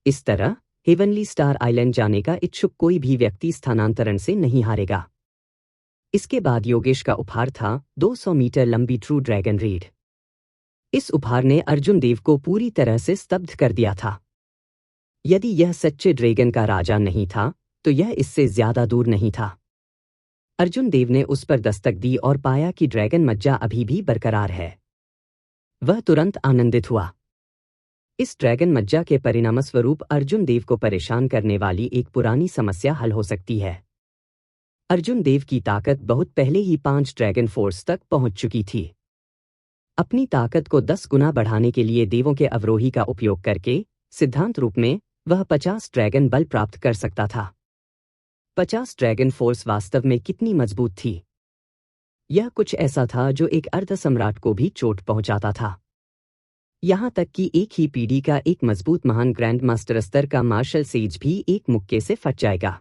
इस तरह heavenly star island जाने का इच्छुक कोई भी व्यक्ति स्थानांतरण से नहीं हारेगा। इसके बाद योगेश का उपहार था 200 मीटर लंबी ट्रू ड्रैगन रीड। इस उपहार ने अर्जुन देव को पूरी तरह से स्तब्ध कर दिया था। यदि यह सच्चे ड्रैगन का राजा नहीं था तो यह इससे ज्यादा दूर नहीं था। अर्जुन देव ने उस पर दस्तक दी और पाया कि ड्रैगन मज्जा अभी भी बरकरार है। वह तुरंत आनंदित हुआ। इस ड्रैगन मज्जा के परिणामस्वरूप अर्जुन देव को परेशान करने वाली एक पुरानी समस्या हल हो सकती है। अर्जुन देव की ताकत बहुत पहले ही 5 ड्रैगन फोर्स तक पहुंच चुकी थी। अपनी ताकत को 10 गुना बढ़ाने के लिए देवों के अवरोही का उपयोग करके सिद्धांत रूप में वह 50 ड्रैगन बल प्राप्त कर सकता था। 50 ड्रैगन फोर्स वास्तव में कितनी मजबूत थी? यह कुछ ऐसा था जो एक अर्ध सम्राट को भी चोट पहुंचाता था। यहां तक कि एक ही पीढ़ी का एक मजबूत महान ग्रैंड मास्टर स्तर का मार्शल सेज भी एक मुक्के से फट जाएगा।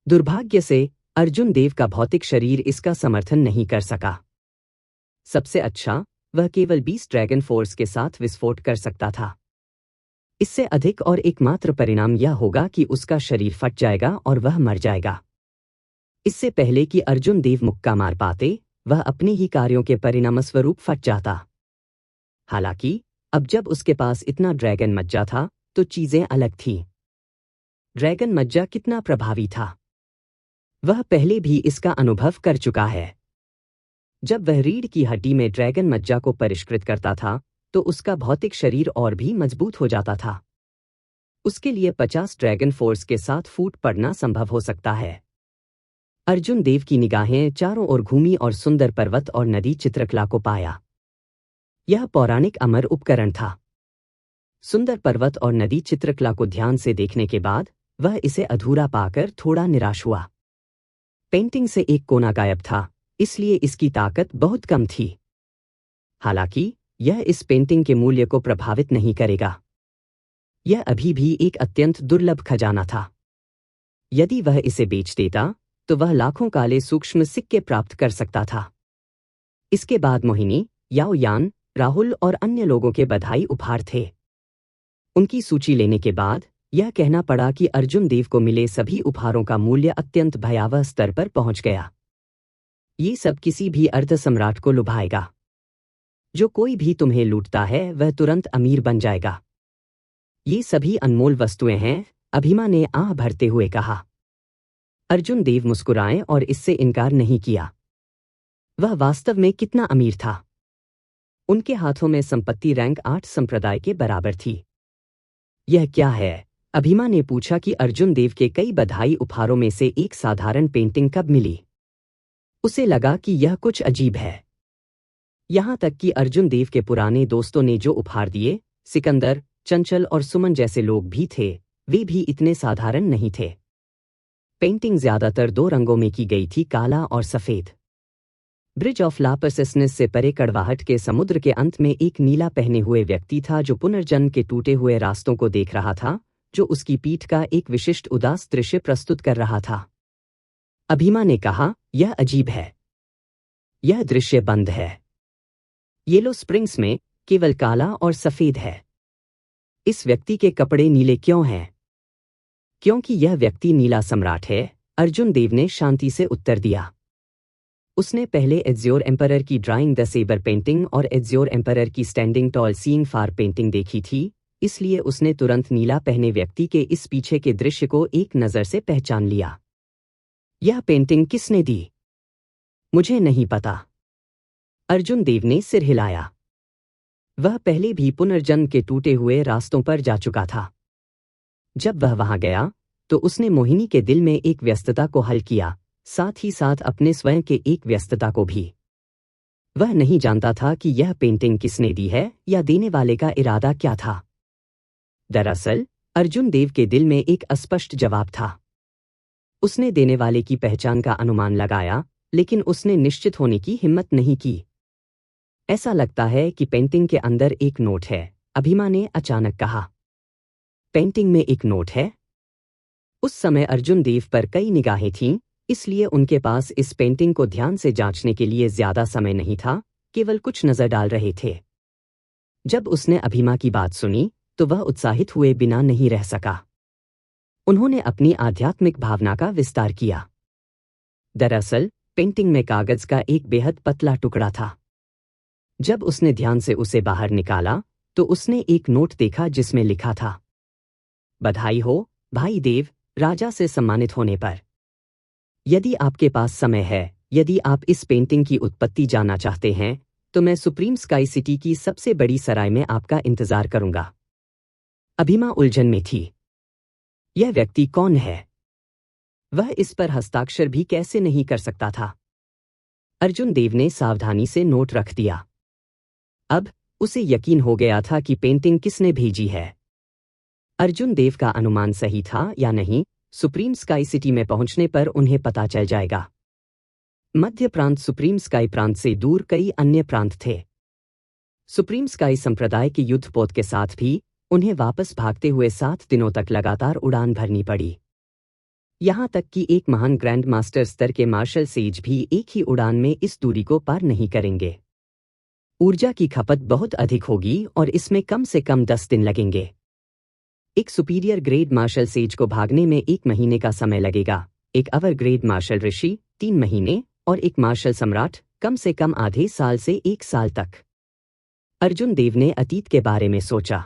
दुर्भाग्य से अर्जुन देव का भौतिक शरीर इसका समर्थन नहीं कर सका। सबसे अच्छा, वह केवल 20 ड्रैगन फोर्स के साथ विस्फोट कर सकता था। इससे अधिक और एकमात्र परिणाम यह होगा कि उसका शरीर फट जाएगा और वह मर जाएगा। इससे पहले कि अर्जुन देव मुक्का मार पाते, वह अपने ही कार्यों के परिणामस्वरूप फट जाता। हालांकि अब जब उसके पास इतना ड्रैगन मज्जा था तो चीजें अलग थीं। ड्रैगन मज्जा कितना प्रभावी था, वह पहले भी इसका अनुभव कर चुका है। जब वह रीढ़ की हड्डी में ड्रैगन मज्जा को परिष्कृत करता था तो उसका भौतिक शरीर और भी मजबूत हो जाता था। उसके लिए 50 ड्रैगन फोर्स के साथ फूट पड़ना संभव हो सकता है। अर्जुन देव की निगाहें चारों ओर घूमी और सुंदर पर्वत और नदी चित्रकला को पाया। यह पौराणिक अमर उपकरण था। सुंदर पर्वत और नदी चित्रकला को ध्यान से देखने के बाद वह इसे अधूरा पाकर थोड़ा निराश हुआ। पेंटिंग से एक कोना गायब था, इसलिए इसकी ताकत बहुत कम थी। हालांकि यह इस पेंटिंग के मूल्य को प्रभावित नहीं करेगा। यह अभी भी एक अत्यंत दुर्लभ खजाना था। यदि वह इसे बेच देता तो वह लाखों काले सूक्ष्म सिक्के प्राप्त कर सकता था। इसके बाद मोहिनी, याओ यान, राहुल और अन्य लोगों के बधाई उपहार थे। उनकी सूची लेने के बाद यह कहना पड़ा कि अर्जुन देव को मिले सभी उपहारों का मूल्य अत्यंत भयावह स्तर पर पहुंच गया। ये सब किसी भी अर्ध सम्राट को लुभाएगा। जो कोई भी तुम्हें लूटता है वह तुरंत अमीर बन जाएगा। ये सभी अनमोल वस्तुएं हैं, अभिमा ने आह भरते हुए कहा। अर्जुन देव मुस्कुराए और इससे इनकार नहीं किया। वह वास्तव में कितना अमीर था। उनके हाथों में संपत्ति रैंक 8 संप्रदाय के बराबर थी। यह क्या है? अभिमा ने पूछा कि अर्जुन देव के कई बधाई उपहारों में से एक साधारण पेंटिंग कब मिली। उसे लगा कि यह कुछ अजीब है। यहां तक कि अर्जुन देव के पुराने दोस्तों ने जो उपहार दिए, सिकंदर, चंचल और सुमन जैसे लोग भी थे, वे भी इतने साधारण नहीं थे। पेंटिंग ज्यादातर 2 रंगों में की गई थी, काला और सफेद। ब्रिज ऑफ लापरसिसनेस से परे कड़वाहट के समुद्र के अंत में एक नीला पहने हुए व्यक्ति था जो पुनर्जन्म के टूटे हुए रास्तों को देख रहा था, जो उसकी पीठ का एक विशिष्ट उदास दृश्य प्रस्तुत कर रहा था। अभिमा ने कहा, यह अजीब है। यह दृश्य बंद है। येलो स्प्रिंग्स में केवल काला और सफेद है। इस व्यक्ति के कपड़े नीले क्यों हैं? क्योंकि यह व्यक्ति नीला सम्राट है, अर्जुन देव ने शांति से उत्तर दिया। उसने पहले एज्योर एम्परर की ड्राइंग द सेबर पेंटिंग और एज्योर एम्परर की स्टैंडिंग टॉल सीइंग फार पेंटिंग देखी थी, इसलिए उसने तुरंत नीला पहने व्यक्ति के इस पीछे के दृश्य को एक नज़र से पहचान लिया। यह पेंटिंग किसने दी? मुझे नहीं पता। अर्जुन देव ने सिर हिलाया। वह पहले भी पुनर्जन्म के टूटे हुए रास्तों पर जा चुका था। जब वह वहां गया तो उसने मोहिनी के दिल में एक व्यस्तता को हल किया, साथ ही साथ अपने स्वयं के एक व्यस्तता को भी। वह नहीं जानता था कि यह पेंटिंग किसने दी है या देने वाले का इरादा क्या था। दरअसल अर्जुन देव के दिल में एक अस्पष्ट जवाब था। उसने देने वाले की पहचान का अनुमान लगाया, लेकिन उसने निश्चित होने की हिम्मत नहीं की। ऐसा लगता है कि पेंटिंग के अंदर एक नोट है, अभिमा ने अचानक कहा। पेंटिंग में एक नोट है? उस समय अर्जुन देव पर कई निगाहें थीं, इसलिए उनके पास इस पेंटिंग को ध्यान से जांचने के लिए ज्यादा समय नहीं था, केवल कुछ नजर डाल रहे थे। जब उसने अभिमा की बात सुनी तो वह उत्साहित हुए बिना नहीं रह सका। उन्होंने अपनी आध्यात्मिक भावना का विस्तार किया। दरअसल पेंटिंग में कागज का एक बेहद पतला टुकड़ा था। जब उसने ध्यान से उसे बाहर निकाला तो उसने एक नोट देखा जिसमें लिखा था, बधाई हो भाई देव, राजा से सम्मानित होने पर। यदि आपके पास समय है, यदि आप इस पेंटिंग की उत्पत्ति जानना चाहते हैं, तो मैं सुप्रीम स्काई सिटी की सबसे बड़ी सराय में आपका इंतजार करूंगा। अभिमा उलझन में थी। यह व्यक्ति कौन है? वह इस पर हस्ताक्षर भी कैसे नहीं कर सकता था? अर्जुन देव ने सावधानी से नोट रख दिया। अब उसे यकीन हो गया था कि पेंटिंग किसने भेजी है। अर्जुन देव का अनुमान सही था या नहीं, सुप्रीम स्काई सिटी में पहुंचने पर उन्हें पता चल जाएगा। मध्य प्रांत सुप्रीम स्काई प्रांत से दूर कई अन्य प्रांत थे। सुप्रीम स्काई संप्रदाय के युद्धपोत के साथ भी उन्हें वापस भागते हुए 7 दिनों तक लगातार उड़ान भरनी पड़ी। यहां तक कि एक महान ग्रैंड मास्टर स्तर के मार्शल सेज भी एक ही उड़ान में इस दूरी को पार नहीं करेंगे। ऊर्जा की खपत बहुत अधिक होगी और इसमें कम से कम 10 दिन लगेंगे। एक सुपीरियर ग्रेड मार्शल सेज को भागने में 1 महीने का समय लगेगा, एक अवर ग्रेड मार्शल ऋषि 3 महीने और एक मार्शल सम्राट कम से कम आधे साल से 1 साल तक। अर्जुन देव ने अतीत के बारे में सोचा।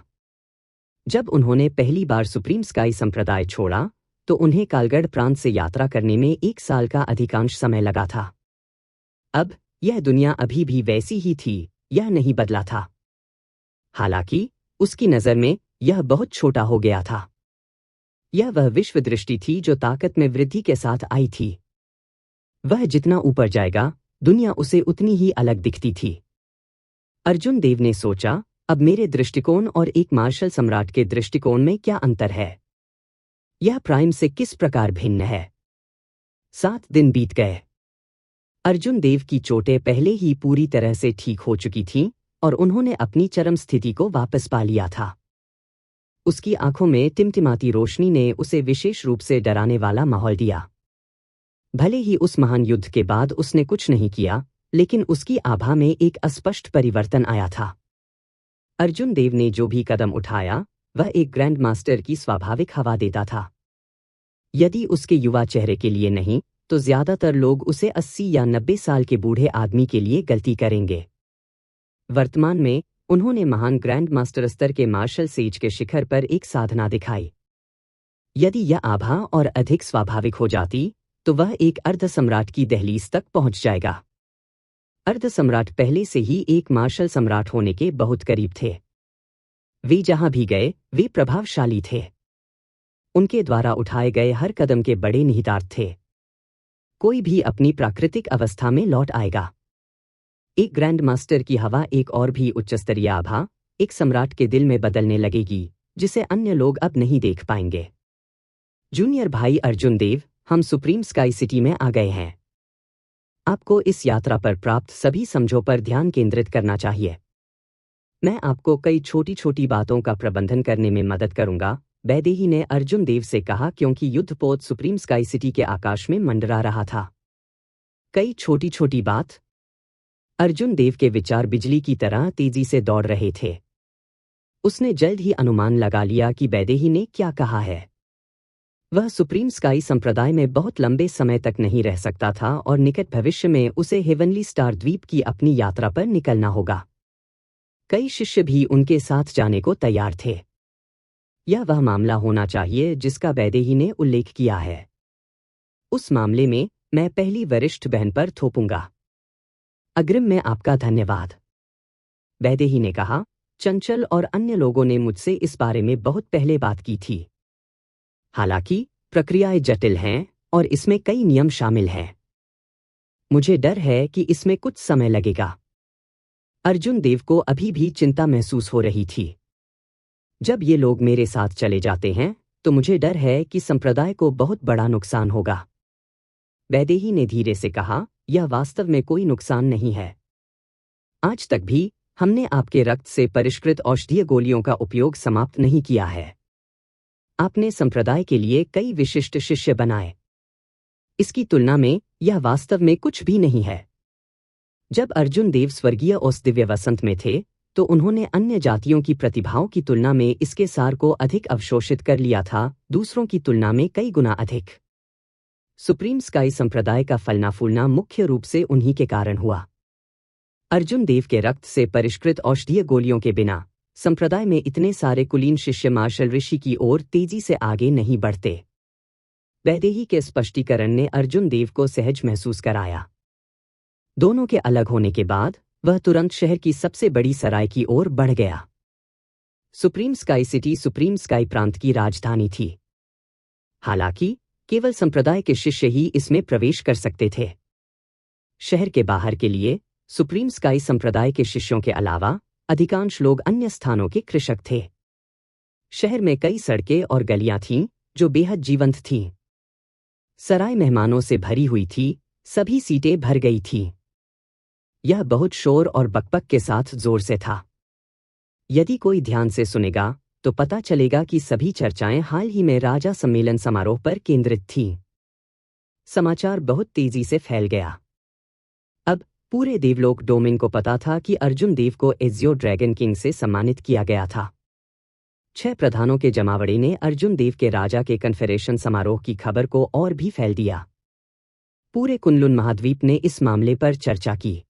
जब उन्होंने पहली बार सुप्रीम स्काई संप्रदाय छोड़ा तो उन्हें कालगढ़ प्रांत से यात्रा करने में 1 साल का अधिकांश समय लगा था। अब यह दुनिया अभी भी वैसी ही थी, यह नहीं बदला था। हालांकि उसकी नज़र में यह बहुत छोटा हो गया था। यह वह विश्व दृष्टि थी जो ताकत में वृद्धि के साथ आई थी। वह जितना ऊपर जाएगा, दुनिया उसे उतनी ही अलग दिखती थी। अर्जुन देव ने सोचा, अब मेरे दृष्टिकोण और एक मार्शल सम्राट के दृष्टिकोण में क्या अंतर है? यह प्राइम से किस प्रकार भिन्न है? 7 दिन बीत गए। अर्जुन देव की चोटें पहले ही पूरी तरह से ठीक हो चुकी थीं और उन्होंने अपनी चरम स्थिति को वापस पा लिया था। उसकी आंखों में टिमटिमाती रोशनी ने उसे विशेष रूप से डराने वाला माहौल दिया। भले ही उस महान युद्ध के बाद उसने कुछ नहीं किया, लेकिन उसकी आभा में एक अस्पष्ट परिवर्तन आया था। अर्जुन देव ने जो भी कदम उठाया, वह एक ग्रैंड मास्टर की स्वाभाविक हवा देता था। यदि उसके युवा चेहरे के लिए नहीं, तो ज्यादातर लोग उसे 80 या 90 साल के बूढ़े आदमी के लिए गलती करेंगे। वर्तमान में उन्होंने महान ग्रैंड मास्टर स्तर के मार्शल सेज के शिखर पर एक साधना दिखाई। यदि यह आभा और अधिक स्वाभाविक हो जाती, तो वह एक अर्ध सम्राट की दहलीज तक पहुंच जाएगा। अर्ध सम्राट पहले से ही एक मार्शल सम्राट होने के बहुत करीब थे। वे जहां भी गए, वे प्रभावशाली थे। उनके द्वारा उठाए गए हर कदम के बड़े निहितार्थ थे। कोई भी अपनी प्राकृतिक अवस्था में लौट आएगा। एक ग्रैंड मास्टर की हवा एक और भी उच्चस्तरीय आभा, एक सम्राट के दिल में बदलने लगेगी, जिसे अन्य लोग अब नहीं देख पाएंगे। जूनियर भाई अर्जुन देव, हम सुप्रीम स्काई सिटी में आ गए हैं। आपको इस यात्रा पर प्राप्त सभी समझों पर ध्यान केंद्रित करना चाहिए। मैं आपको कई छोटी छोटी बातों का प्रबंधन करने में मदद करूंगा, वैदेही ने अर्जुन देव से कहा, क्योंकि युद्धपोत सुप्रीम स्काई सिटी के आकाश में मंडरा रहा था। कई छोटी छोटी बात। अर्जुन देव के विचार बिजली की तरह तेजी से दौड़ रहे थे। उसने जल्द ही अनुमान लगा लिया कि वैदेही ने क्या कहा है। वह सुप्रीम स्काई संप्रदाय में बहुत लंबे समय तक नहीं रह सकता था और निकट भविष्य में उसे हेवनली स्टार द्वीप की अपनी यात्रा पर निकलना होगा। कई शिष्य भी उनके साथ जाने को तैयार थे। यह वह मामला होना चाहिए जिसका वैदेही ने उल्लेख किया है। उस मामले में मैं पहली वरिष्ठ बहन पर थोपूंगा। अग्रिम में आपका धन्यवाद। वैदेही ने कहा, चंचल और अन्य लोगों ने मुझसे इस बारे में बहुत पहले बात की थी। हालांकि प्रक्रियाएं जटिल हैं और इसमें कई नियम शामिल हैं। मुझे डर है कि इसमें कुछ समय लगेगा। अर्जुन देव को अभी भी चिंता महसूस हो रही थी। जब ये लोग मेरे साथ चले जाते हैं, तो मुझे डर है कि संप्रदाय को बहुत बड़ा नुकसान होगा। वैदेही ने धीरे से कहा, यह वास्तव में कोई नुकसान नहीं है। आज तक भी हमने आपके रक्त से परिष्कृत औषधीय गोलियों का उपयोग समाप्त नहीं किया है। आपने संप्रदाय के लिए कई विशिष्ट शिष्य बनाए। इसकी तुलना में यह वास्तव में कुछ भी नहीं है। जब अर्जुन देव स्वर्गीय उस दिव्य वसंत में थे, तो उन्होंने अन्य जातियों की प्रतिभाओं की तुलना में इसके सार को अधिक अवशोषित कर लिया था, दूसरों की तुलना में कई गुना अधिक। सुप्रीम स्काई संप्रदाय का फलना फूलना मुख्य रूप से उन्हीं के कारण हुआ। अर्जुन देव के रक्त से परिष्कृत औषधीय गोलियों के बिना संप्रदाय में इतने सारे कुलीन शिष्य मार्शल ऋषि की ओर तेजी से आगे नहीं बढ़ते। वैदेही के स्पष्टीकरण ने अर्जुन देव को सहज महसूस कराया। दोनों के अलग होने के बाद वह तुरंत शहर की सबसे बड़ी सराय की ओर बढ़ गया। Supreme sky city supreme sky प्रांत की राजधानी थी। हालांकि केवल संप्रदाय के शिष्य ही इसमें प्रवेश कर सकते थे। शहर के बाहर के लिए सुप्रीम स्काई संप्रदाय के शिष्यों के अलावा अधिकांश लोग अन्य स्थानों के कृषक थे। शहर में कई सड़कें और गलियां थीं जो बेहद जीवंत थीं। सराय मेहमानों से भरी हुई थी, सभी सीटें भर गई थीं। यह बहुत शोर और बकबक के साथ जोर से था। यदि कोई ध्यान से सुनेगा तो पता चलेगा कि सभी चर्चाएं हाल ही में राजा सम्मेलन समारोह पर केंद्रित थीं। समाचार बहुत तेजी से फैल गया। अब पूरे देवलोक डोमेन को पता था कि अर्जुन देव को एजियो ड्रैगन किंग से सम्मानित किया गया था। 6 प्रधानों के जमावड़े ने अर्जुन देव के राजा के कन्फेरेशन समारोह की खबर को और भी फैल दिया। पूरे कुनलुन महाद्वीप ने इस मामले पर चर्चा की।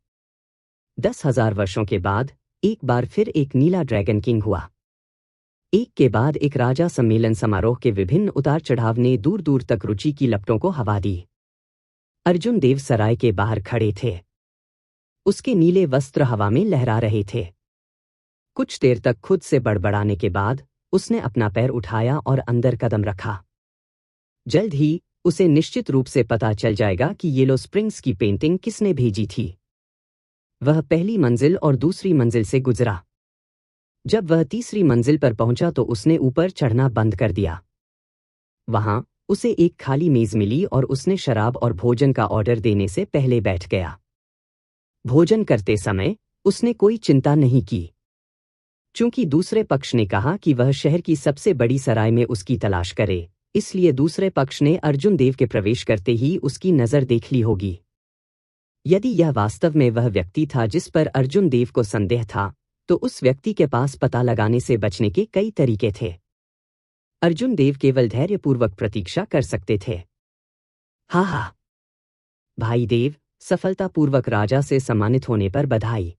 10,000 वर्षों के बाद एक बार फिर एक नीला ड्रैगन किंग हुआ। एक के बाद एक राजा सम्मेलन समारोह के विभिन्न उतार चढ़ाव ने दूर दूर तक रुचि की लपटों को हवा दी। अर्जुन देव सराय के बाहर खड़े थे। उसके नीले वस्त्र हवा में लहरा रहे थे। कुछ देर तक खुद से बड़बड़ाने के बाद उसने अपना पैर उठाया और अंदर कदम रखा। जल्द ही उसे निश्चित रूप से पता चल जाएगा कि येलो स्प्रिंग्स की पेंटिंग किसने भेजी थी। वह पहली मंजिल और दूसरी मंजिल से गुजरा। जब वह तीसरी मंजिल पर पहुंचा तो उसने ऊपर चढ़ना बंद कर दिया। वहां उसे एक खाली मेज मिली और उसने शराब और भोजन का ऑर्डर देने से पहले बैठ गया। भोजन करते समय उसने कोई चिंता नहीं की। चूंकि दूसरे पक्ष ने कहा कि वह शहर की सबसे बड़ी सराय में उसकी तलाश करे, इसलिए दूसरे पक्ष ने अर्जुन देव के प्रवेश करते ही उसकी नजर देख ली होगी। यदि यह वास्तव में वह व्यक्ति था जिस पर अर्जुन देव को संदेह था, तो उस व्यक्ति के पास पता लगाने से बचने के कई तरीके थे। अर्जुन देव केवल धैर्यपूर्वक प्रतीक्षा कर सकते थे। हा भाई देव, सफलतापूर्वक राजा से सम्मानित होने पर बधाई।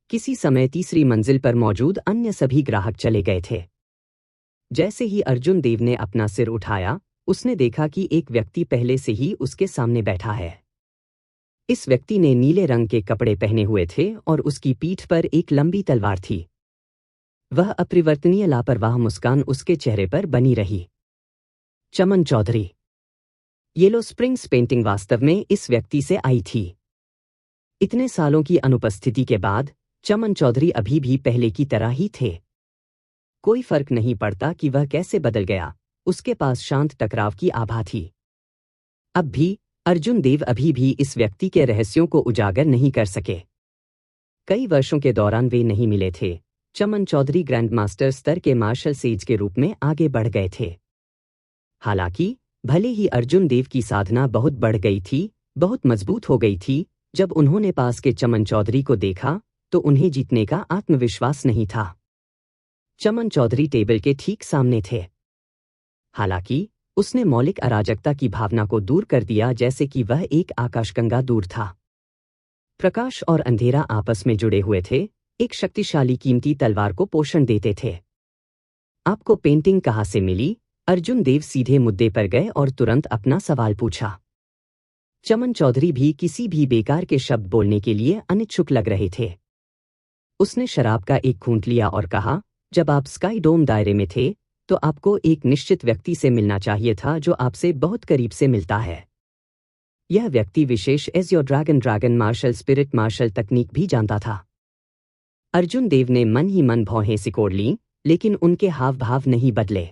किसी समय तीसरी मंजिल पर मौजूद अन्य सभी ग्राहक चले गए थे। जैसे ही अर्जुन देव ने अपना सिर उठाया, उसने देखा कि एक व्यक्ति पहले से ही उसके सामने बैठा है। इस व्यक्ति ने नीले रंग के कपड़े पहने हुए थे और उसकी पीठ पर एक लंबी तलवार थी। वह अपरिवर्तनीय लापरवाह मुस्कान उसके चेहरे पर बनी रही। चमन चौधरी। येलो स्प्रिंग्स पेंटिंग वास्तव में इस व्यक्ति से आई थी। इतने सालों की अनुपस्थिति के बाद चमन चौधरी अभी भी पहले की तरह ही थे। कोई फर्क नहीं पड़ता कि वह कैसे बदल गया, उसके पास शांत टकराव की आभा थी। अब भी अर्जुन देव अभी भी इस व्यक्ति के रहस्यों को उजागर नहीं कर सके। कई वर्षों के दौरान वे नहीं मिले थे। चमन चौधरी ग्रैंड मास्टर स्तर के मार्शल सेज के रूप में आगे बढ़ गए थे। हालांकि भले ही अर्जुन देव की साधना बहुत बढ़ गई थी, बहुत मजबूत हो गई थी, जब उन्होंने पास के चमन चौधरी को देखा तो उन्हें जीतने का आत्मविश्वास नहीं था। चमन चौधरी टेबल के ठीक सामने थे। हालांकि उसने मौलिक अराजकता की भावना को दूर कर दिया, जैसे कि वह एक आकाशगंगा दूर था। प्रकाश और अंधेरा आपस में जुड़े हुए थे, एक शक्तिशाली कीमती तलवार को पोषण देते थे। आपको पेंटिंग कहाँ से मिली? अर्जुन देव सीधे मुद्दे पर गए और तुरंत अपना सवाल पूछा। चमन चौधरी भी किसी भी बेकार के शब्द बोलने के लिए अनिच्छुक लग रहे थे। उसने शराब का एक घूंट लिया और कहा, जब आप स्काई डोम दायरे में थे तो आपको एक निश्चित व्यक्ति से मिलना चाहिए था जो आपसे बहुत करीब से मिलता है। यह व्यक्ति विशेष एजियो ड्रैगन मार्शल स्पिरिट मार्शल तकनीक भी जानता था। अर्जुन देव ने मन ही मन भौहें सिकोड़ लीं, लेकिन उनके हाव भाव नहीं बदले।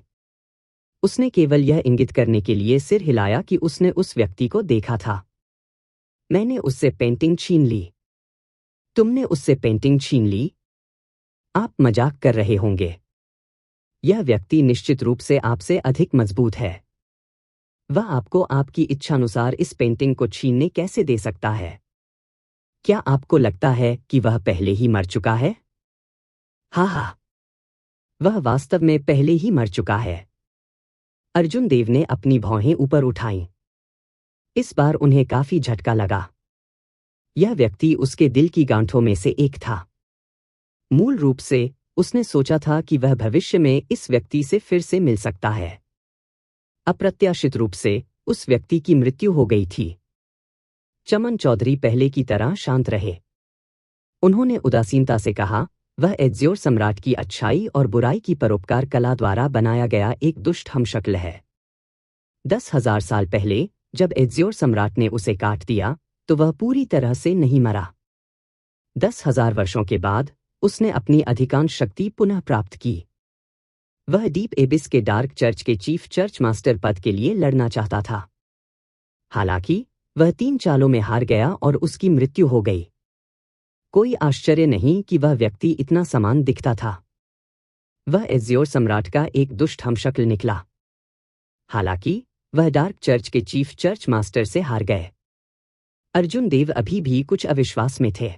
उसने केवल यह इंगित करने के लिए सिर हिलाया कि उसने उस व्यक्ति को देखा था। मैंने उससे पेंटिंग छीन ली। तुमने उससे पेंटिंग छीन ली? आप मजाक कर रहे होंगे। यह व्यक्ति निश्चित रूप से आपसे अधिक मजबूत है। वह आपको आपकी इच्छानुसार इस पेंटिंग को छीनने कैसे दे सकता है? क्या आपको लगता है कि वह पहले ही मर चुका है? हा हा, वह वास्तव में पहले ही मर चुका है। अर्जुन देव ने अपनी भौहें ऊपर उठाईं। इस बार उन्हें काफी झटका लगा। यह व्यक्ति उसके दिल की गांठों में से एक था। मूल रूप से उसने सोचा था कि वह भविष्य में इस व्यक्ति से फिर से मिल सकता है। अप्रत्याशित रूप से उस व्यक्ति की मृत्यु हो गई थी। चमन चौधरी पहले की तरह शांत रहे। उन्होंने उदासीनता से कहा, वह एज़्योर सम्राट की अच्छाई और बुराई की परोपकार कला द्वारा बनाया गया एक दुष्ट हमशक्ल है। 10,000 साल पहले जब एज़्योर सम्राट ने उसे काट दिया तो वह पूरी तरह से नहीं मरा। 10,000 वर्षों के बाद उसने अपनी अधिकांश शक्ति पुनः प्राप्त की। वह डीप एबिस के डार्क चर्च के चीफ चर्च मास्टर पद के लिए लड़ना चाहता था। हालांकि वह 3 चालों में हार गया और उसकी मृत्यु हो गई। कोई आश्चर्य नहीं कि वह व्यक्ति इतना समान दिखता था। वह एज़्योर सम्राट का एक दुष्ट हमशक्ल निकला। हालांकि वह डार्क चर्च के चीफ चर्च मास्टर से हार गए। अर्जुन देव अभी भी कुछ अविश्वास में थे।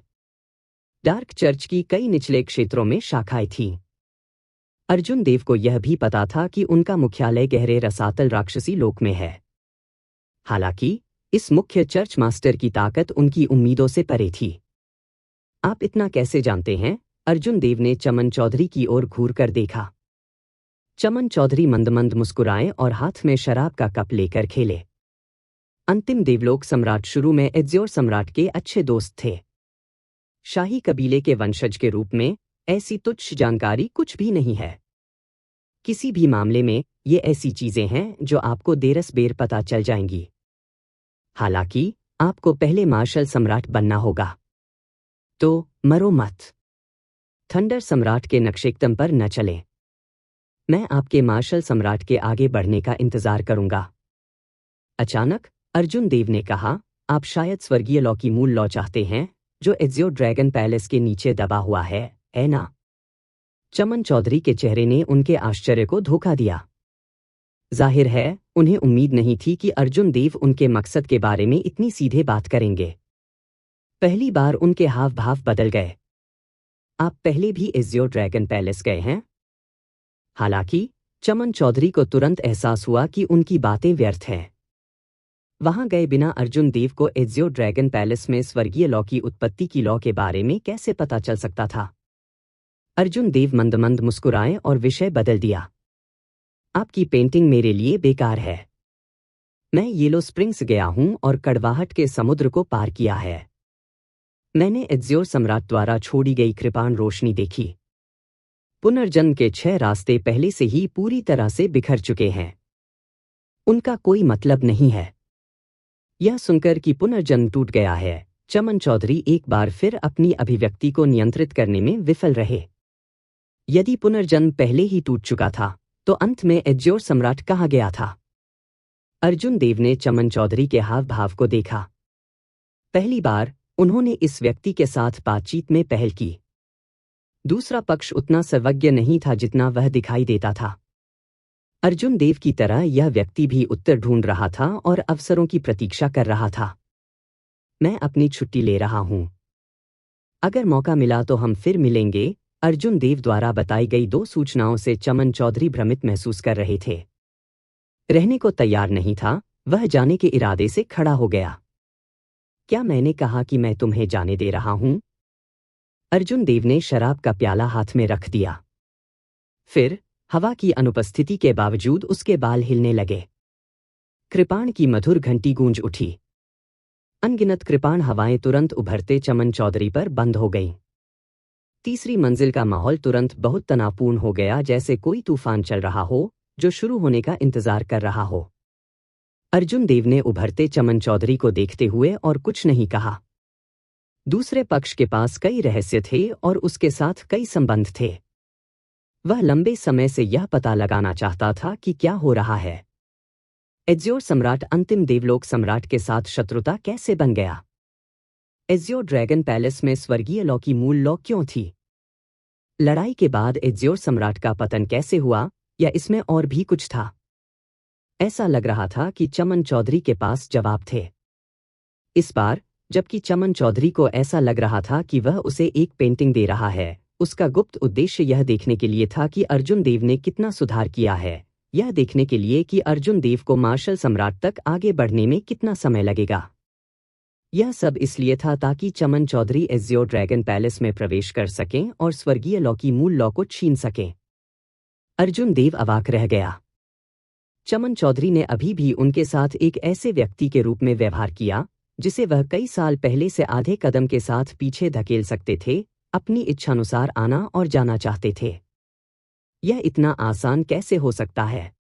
डार्क चर्च की कई निचले क्षेत्रों में शाखाएं थीं। अर्जुन देव को यह भी पता था कि उनका मुख्यालय गहरे रसातल राक्षसी लोक में है। हालांकि इस मुख्य चर्च मास्टर की ताकत उनकी उम्मीदों से परे थी। आप इतना कैसे जानते हैं? अर्जुन देव ने चमन चौधरी की ओर घूरकर देखा। चमन चौधरी मंद मंद मुस्कुराए और हाथ में शराब का कप लेकर खेले। अंतिम देवलोक सम्राट शुरू में एज़्योर सम्राट के अच्छे दोस्त थे। शाही कबीले के वंशज के रूप में ऐसी तुच्छ जानकारी कुछ भी नहीं है। किसी भी मामले में ये ऐसी चीजें हैं जो आपको देरस बेर पता चल जाएंगी। हालांकि आपको पहले मार्शल सम्राट बनना होगा। तो मरो मत। थंडर सम्राट के नक्शेकदम पर न चलें। मैं आपके मार्शल सम्राट के आगे बढ़ने का इंतजार करूंगा। अचानक अर्जुन देव ने कहा, आप शायद स्वर्गीय लॉ की मूल लॉ चाहते हैं जो एज़्योर ड्रैगन पैलेस के नीचे दबा हुआ है ना? चमन चौधरी के चेहरे ने उनके आश्चर्य को धोखा दिया। जाहिर है उन्हें उम्मीद नहीं थी कि अर्जुन देव उनके मकसद के बारे में इतनी सीधे बात करेंगे। पहली बार उनके हाव भाव बदल गए। आप पहले भी एज़्योर ड्रैगन पैलेस गए हैं? हालांकि चमन चौधरी को तुरंत एहसास हुआ कि उनकी बातें व्यर्थ हैं। वहां गए बिना अर्जुन देव को एज़्योर ड्रैगन पैलेस में स्वर्गीय लॉ की उत्पत्ति की लॉ के बारे में कैसे पता चल सकता था? अर्जुन देव मंद मंद मुस्कुराए और विषय बदल दिया। आपकी पेंटिंग मेरे लिए बेकार है। मैं येलो स्प्रिंग्स गया हूं और कड़वाहट के समुद्र को पार किया है। मैंने एज़्योर सम्राट द्वारा छोड़ी गई कृपाण रोशनी देखी। पुनर्जन्म के 6 रास्ते पहले से ही पूरी तरह से बिखर चुके हैं। उनका कोई मतलब नहीं है। यह सुनकर कि पुनर्जन्म टूट गया है, चमन चौधरी एक बार फिर अपनी अभिव्यक्ति को नियंत्रित करने में विफल रहे। यदि पुनर्जन्म पहले ही टूट चुका था तो अंत में एज़्योर सम्राट कहाँ गया था? अर्जुन देव ने चमन चौधरी के हाव भाव को देखा। पहली बार उन्होंने इस व्यक्ति के साथ बातचीत में पहल की। दूसरा पक्ष उतना सर्वज्ञ नहीं था जितना वह दिखाई देता था। अर्जुन देव की तरह यह व्यक्ति भी उत्तर ढूंढ रहा था और अवसरों की प्रतीक्षा कर रहा था। मैं अपनी छुट्टी ले रहा हूं। अगर मौका मिला तो हम फिर मिलेंगे। अर्जुन देव द्वारा बताई गई 2 सूचनाओं से चमन चौधरी भ्रमित महसूस कर रहे थे। रहने को तैयार नहीं था, वह जाने के इरादे से खड़ा हो गया। क्या मैंने कहा कि मैं तुम्हें जाने दे रहा हूं? अर्जुन देव ने शराब का प्याला हाथ में रख दिया। फिर हवा की अनुपस्थिति के बावजूद उसके बाल हिलने लगे। कृपाण की मधुर घंटी गूंज उठी। अनगिनत कृपाण हवाएं तुरंत उभरते चमन चौधरी पर बंद हो गईं। तीसरी मंजिल का माहौल तुरंत बहुत तनावपूर्ण हो गया, जैसे कोई तूफान चल रहा हो जो शुरू होने का इंतजार कर रहा हो। अर्जुन देव ने उभरते चमन चौधरी को देखते हुए और कुछ नहीं कहा। दूसरे पक्ष के पास कई रहस्य थे और उसके साथ कई संबंध थे। वह लंबे समय से यह पता लगाना चाहता था कि क्या हो रहा है। एज़्योर सम्राट अंतिम देवलोक सम्राट के साथ शत्रुता कैसे बन गया? एज़्योर ड्रैगन पैलेस में स्वर्गीय लॉ की मूल लॉ क्यों थी? लड़ाई के बाद एज़्योर सम्राट का पतन कैसे हुआ, या इसमें और भी कुछ था? ऐसा लग रहा था कि चमन चौधरी के पास जवाब थे। इस बार जबकि चमन चौधरी को ऐसा लग रहा था कि वह उसे एक पेंटिंग दे रहा है, उसका गुप्त उद्देश्य यह देखने के लिए था कि अर्जुन देव ने कितना सुधार किया है, यह देखने के लिए कि अर्जुन देव को मार्शल सम्राट तक आगे बढ़ने में कितना समय लगेगा। यह सब इसलिए था ताकि चमन चौधरी एज्योर ड्रैगन पैलेस में प्रवेश कर सकें और स्वर्गीय लॉ की मूल लॉ को छीन सकें। अर्जुन देव अवाक रह गया। चमन चौधरी ने अभी भी उनके साथ एक ऐसे व्यक्ति के रूप में व्यवहार किया जिसे वह कई साल पहले से आधे कदम के साथ पीछे धकेल सकते थे, अपनी इच्छानुसार आना और जाना चाहते थे। यह इतना आसान कैसे हो सकता है?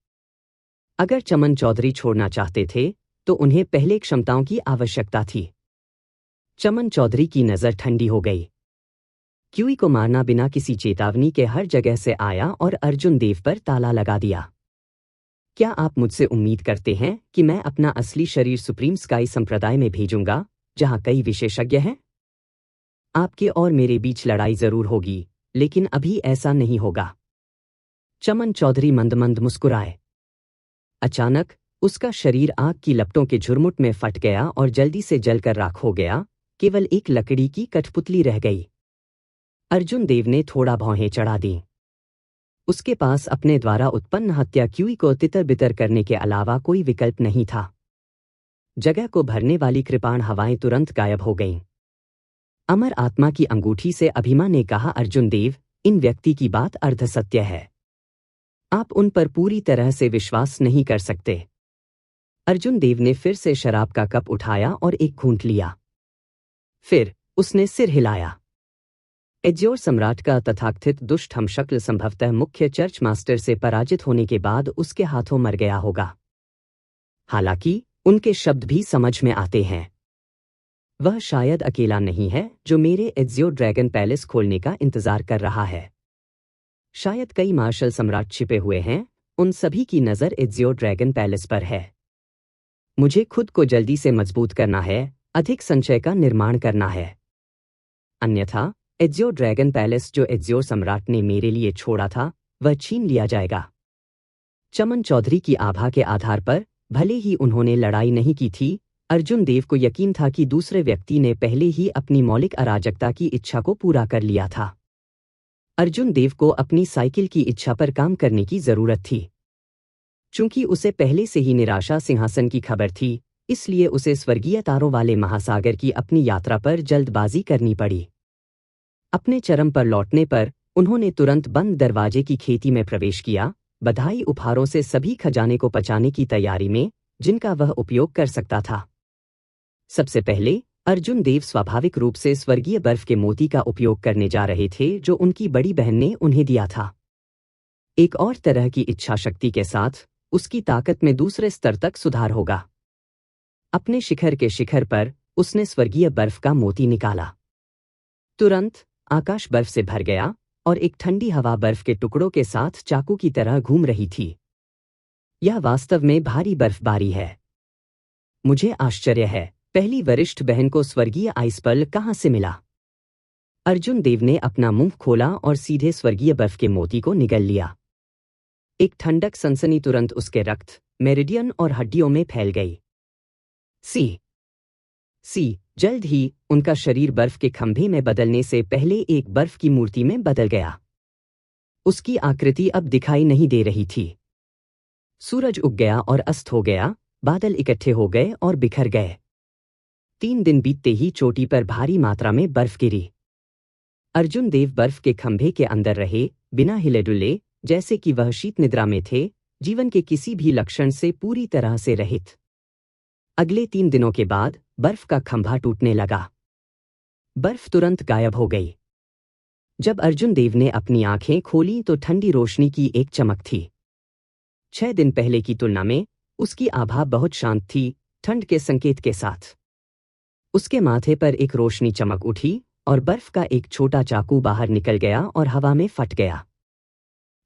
अगर चमन चौधरी छोड़ना चाहते थे तो उन्हें पहले क्षमताओं की आवश्यकता थी। चमन चौधरी की नज़र ठंडी हो गई। क्यूई को मारना बिना किसी चेतावनी के हर जगह से आया और अर्जुन देव पर ताला लगा दिया। क्या आप मुझसे उम्मीद करते हैं कि मैं अपना असली शरीर सुप्रीम स्काई संप्रदाय में भेजूंगा, जहां कई विशेषज्ञ हैं? आपके और मेरे बीच लड़ाई जरूर होगी, लेकिन अभी ऐसा नहीं होगा। चमन चौधरी मंद मंद मुस्कुराए। अचानक उसका शरीर आग की लपटों के झुरमुट में फट गया और जल्दी से जलकर राख हो गया, केवल एक लकड़ी की कठपुतली रह गई। अर्जुन देव ने थोड़ा भौहें चढ़ा दी। उसके पास अपने द्वारा उत्पन्न हत्या क्यूई को तितर बितर करने के अलावा कोई विकल्प नहीं था। जगह को भरने वाली कृपाण हवाएं तुरंत गायब हो गईं। अमर आत्मा की अंगूठी से अभिमा ने कहा, अर्जुन देव, इन व्यक्ति की बात अर्धसत्य है। आप उन पर पूरी तरह से विश्वास नहीं कर सकते। अर्जुन देव ने फिर से शराब का कप उठाया और एक घूंट लिया। फिर उसने सिर हिलाया। एज्योर सम्राट का तथाकथित दुष्ट हमशक्ल संभवतः मुख्य चर्च मास्टर से पराजित होने के बाद उसके हाथों मर गया होगा। हालांकि उनके शब्द भी समझ में आते हैं। वह शायद अकेला नहीं है जो मेरे एज्योर ड्रैगन पैलेस खोलने का इंतजार कर रहा है। शायद कई मार्शल सम्राट छिपे हुए हैं, उन सभी की नज़र एज्योर ड्रैगन पैलेस पर है। मुझे खुद को जल्दी से मजबूत करना है, अधिक संचय का निर्माण करना है। अन्यथा एज्योर ड्रैगन पैलेस जो एज्योर सम्राट ने मेरे लिए छोड़ा था, वह छीन लिया जाएगा। चमन चौधरी की आभा के आधार पर, भले ही उन्होंने लड़ाई नहीं की थी, अर्जुन देव को यकीन था कि दूसरे व्यक्ति ने पहले ही अपनी मौलिक अराजकता की इच्छा को पूरा कर लिया था। अर्जुन देव को अपनी साइकिल की इच्छा पर काम करने की जरूरत थी। चूंकि उसे पहले से ही निराशा सिंहासन की खबर थी, इसलिए उसे स्वर्गीय तारों वाले महासागर की अपनी यात्रा पर जल्दबाजी करनी पड़ी। अपने चरम पर लौटने पर उन्होंने तुरंत बंद दरवाजे की खेती में प्रवेश किया, बधाई उपहारों से सभी खजाने को पचाने की तैयारी में, जिनका वह उपयोग कर सकता था। सबसे पहले अर्जुन देव स्वाभाविक रूप से स्वर्गीय बर्फ के मोती का उपयोग करने जा रहे थे जो उनकी बड़ी बहन ने उन्हें दिया था। एक और तरह की इच्छा शक्ति के साथ उसकी ताकत में दूसरे स्तर तक सुधार होगा। अपने शिखर के शिखर पर उसने स्वर्गीय बर्फ का मोती निकाला। तुरंत आकाश बर्फ से भर गया और एक ठंडी हवा बर्फ के टुकड़ों के साथ चाकू की तरह घूम रही थी। यह वास्तव में भारी बर्फबारी है। मुझे आश्चर्य है, पहली वरिष्ठ बहन को स्वर्गीय आइसपर्ल कहां से मिला? अर्जुन देव ने अपना मुंह खोला और सीधे स्वर्गीय बर्फ के मोती को निगल लिया। एक ठंडक सनसनी तुरंत उसके रक्त, मेरिडियन और हड्डियों में फैल गई। जल्द ही उनका शरीर बर्फ के खंभे में बदलने से पहले एक बर्फ की मूर्ति में बदल गया। उसकी आकृति अब दिखाई नहीं दे रही थी। सूरज उग गया और अस्त हो गया, बादल इकट्ठे हो गए और बिखर गए। 3 दिन बीतते ही चोटी पर भारी मात्रा में बर्फ गिरी। अर्जुन देव बर्फ के खंभे के अंदर रहे, बिना हिले डुले, जैसे कि वह शीत निद्रा में थे, जीवन के किसी भी लक्षण से पूरी तरह से रहित। अगले 3 दिनों के बाद बर्फ का खंभा टूटने लगा। बर्फ तुरंत गायब हो गई। जब अर्जुन देव ने अपनी आंखें खोलीं तो ठंडी रोशनी की एक चमक थी। 6 दिन पहले की तुलना में उसकी आभा बहुत शांत थी, ठंड के संकेत के साथ। उसके माथे पर एक रोशनी चमक उठी और बर्फ का एक छोटा चाकू बाहर निकल गया और हवा में फट गया।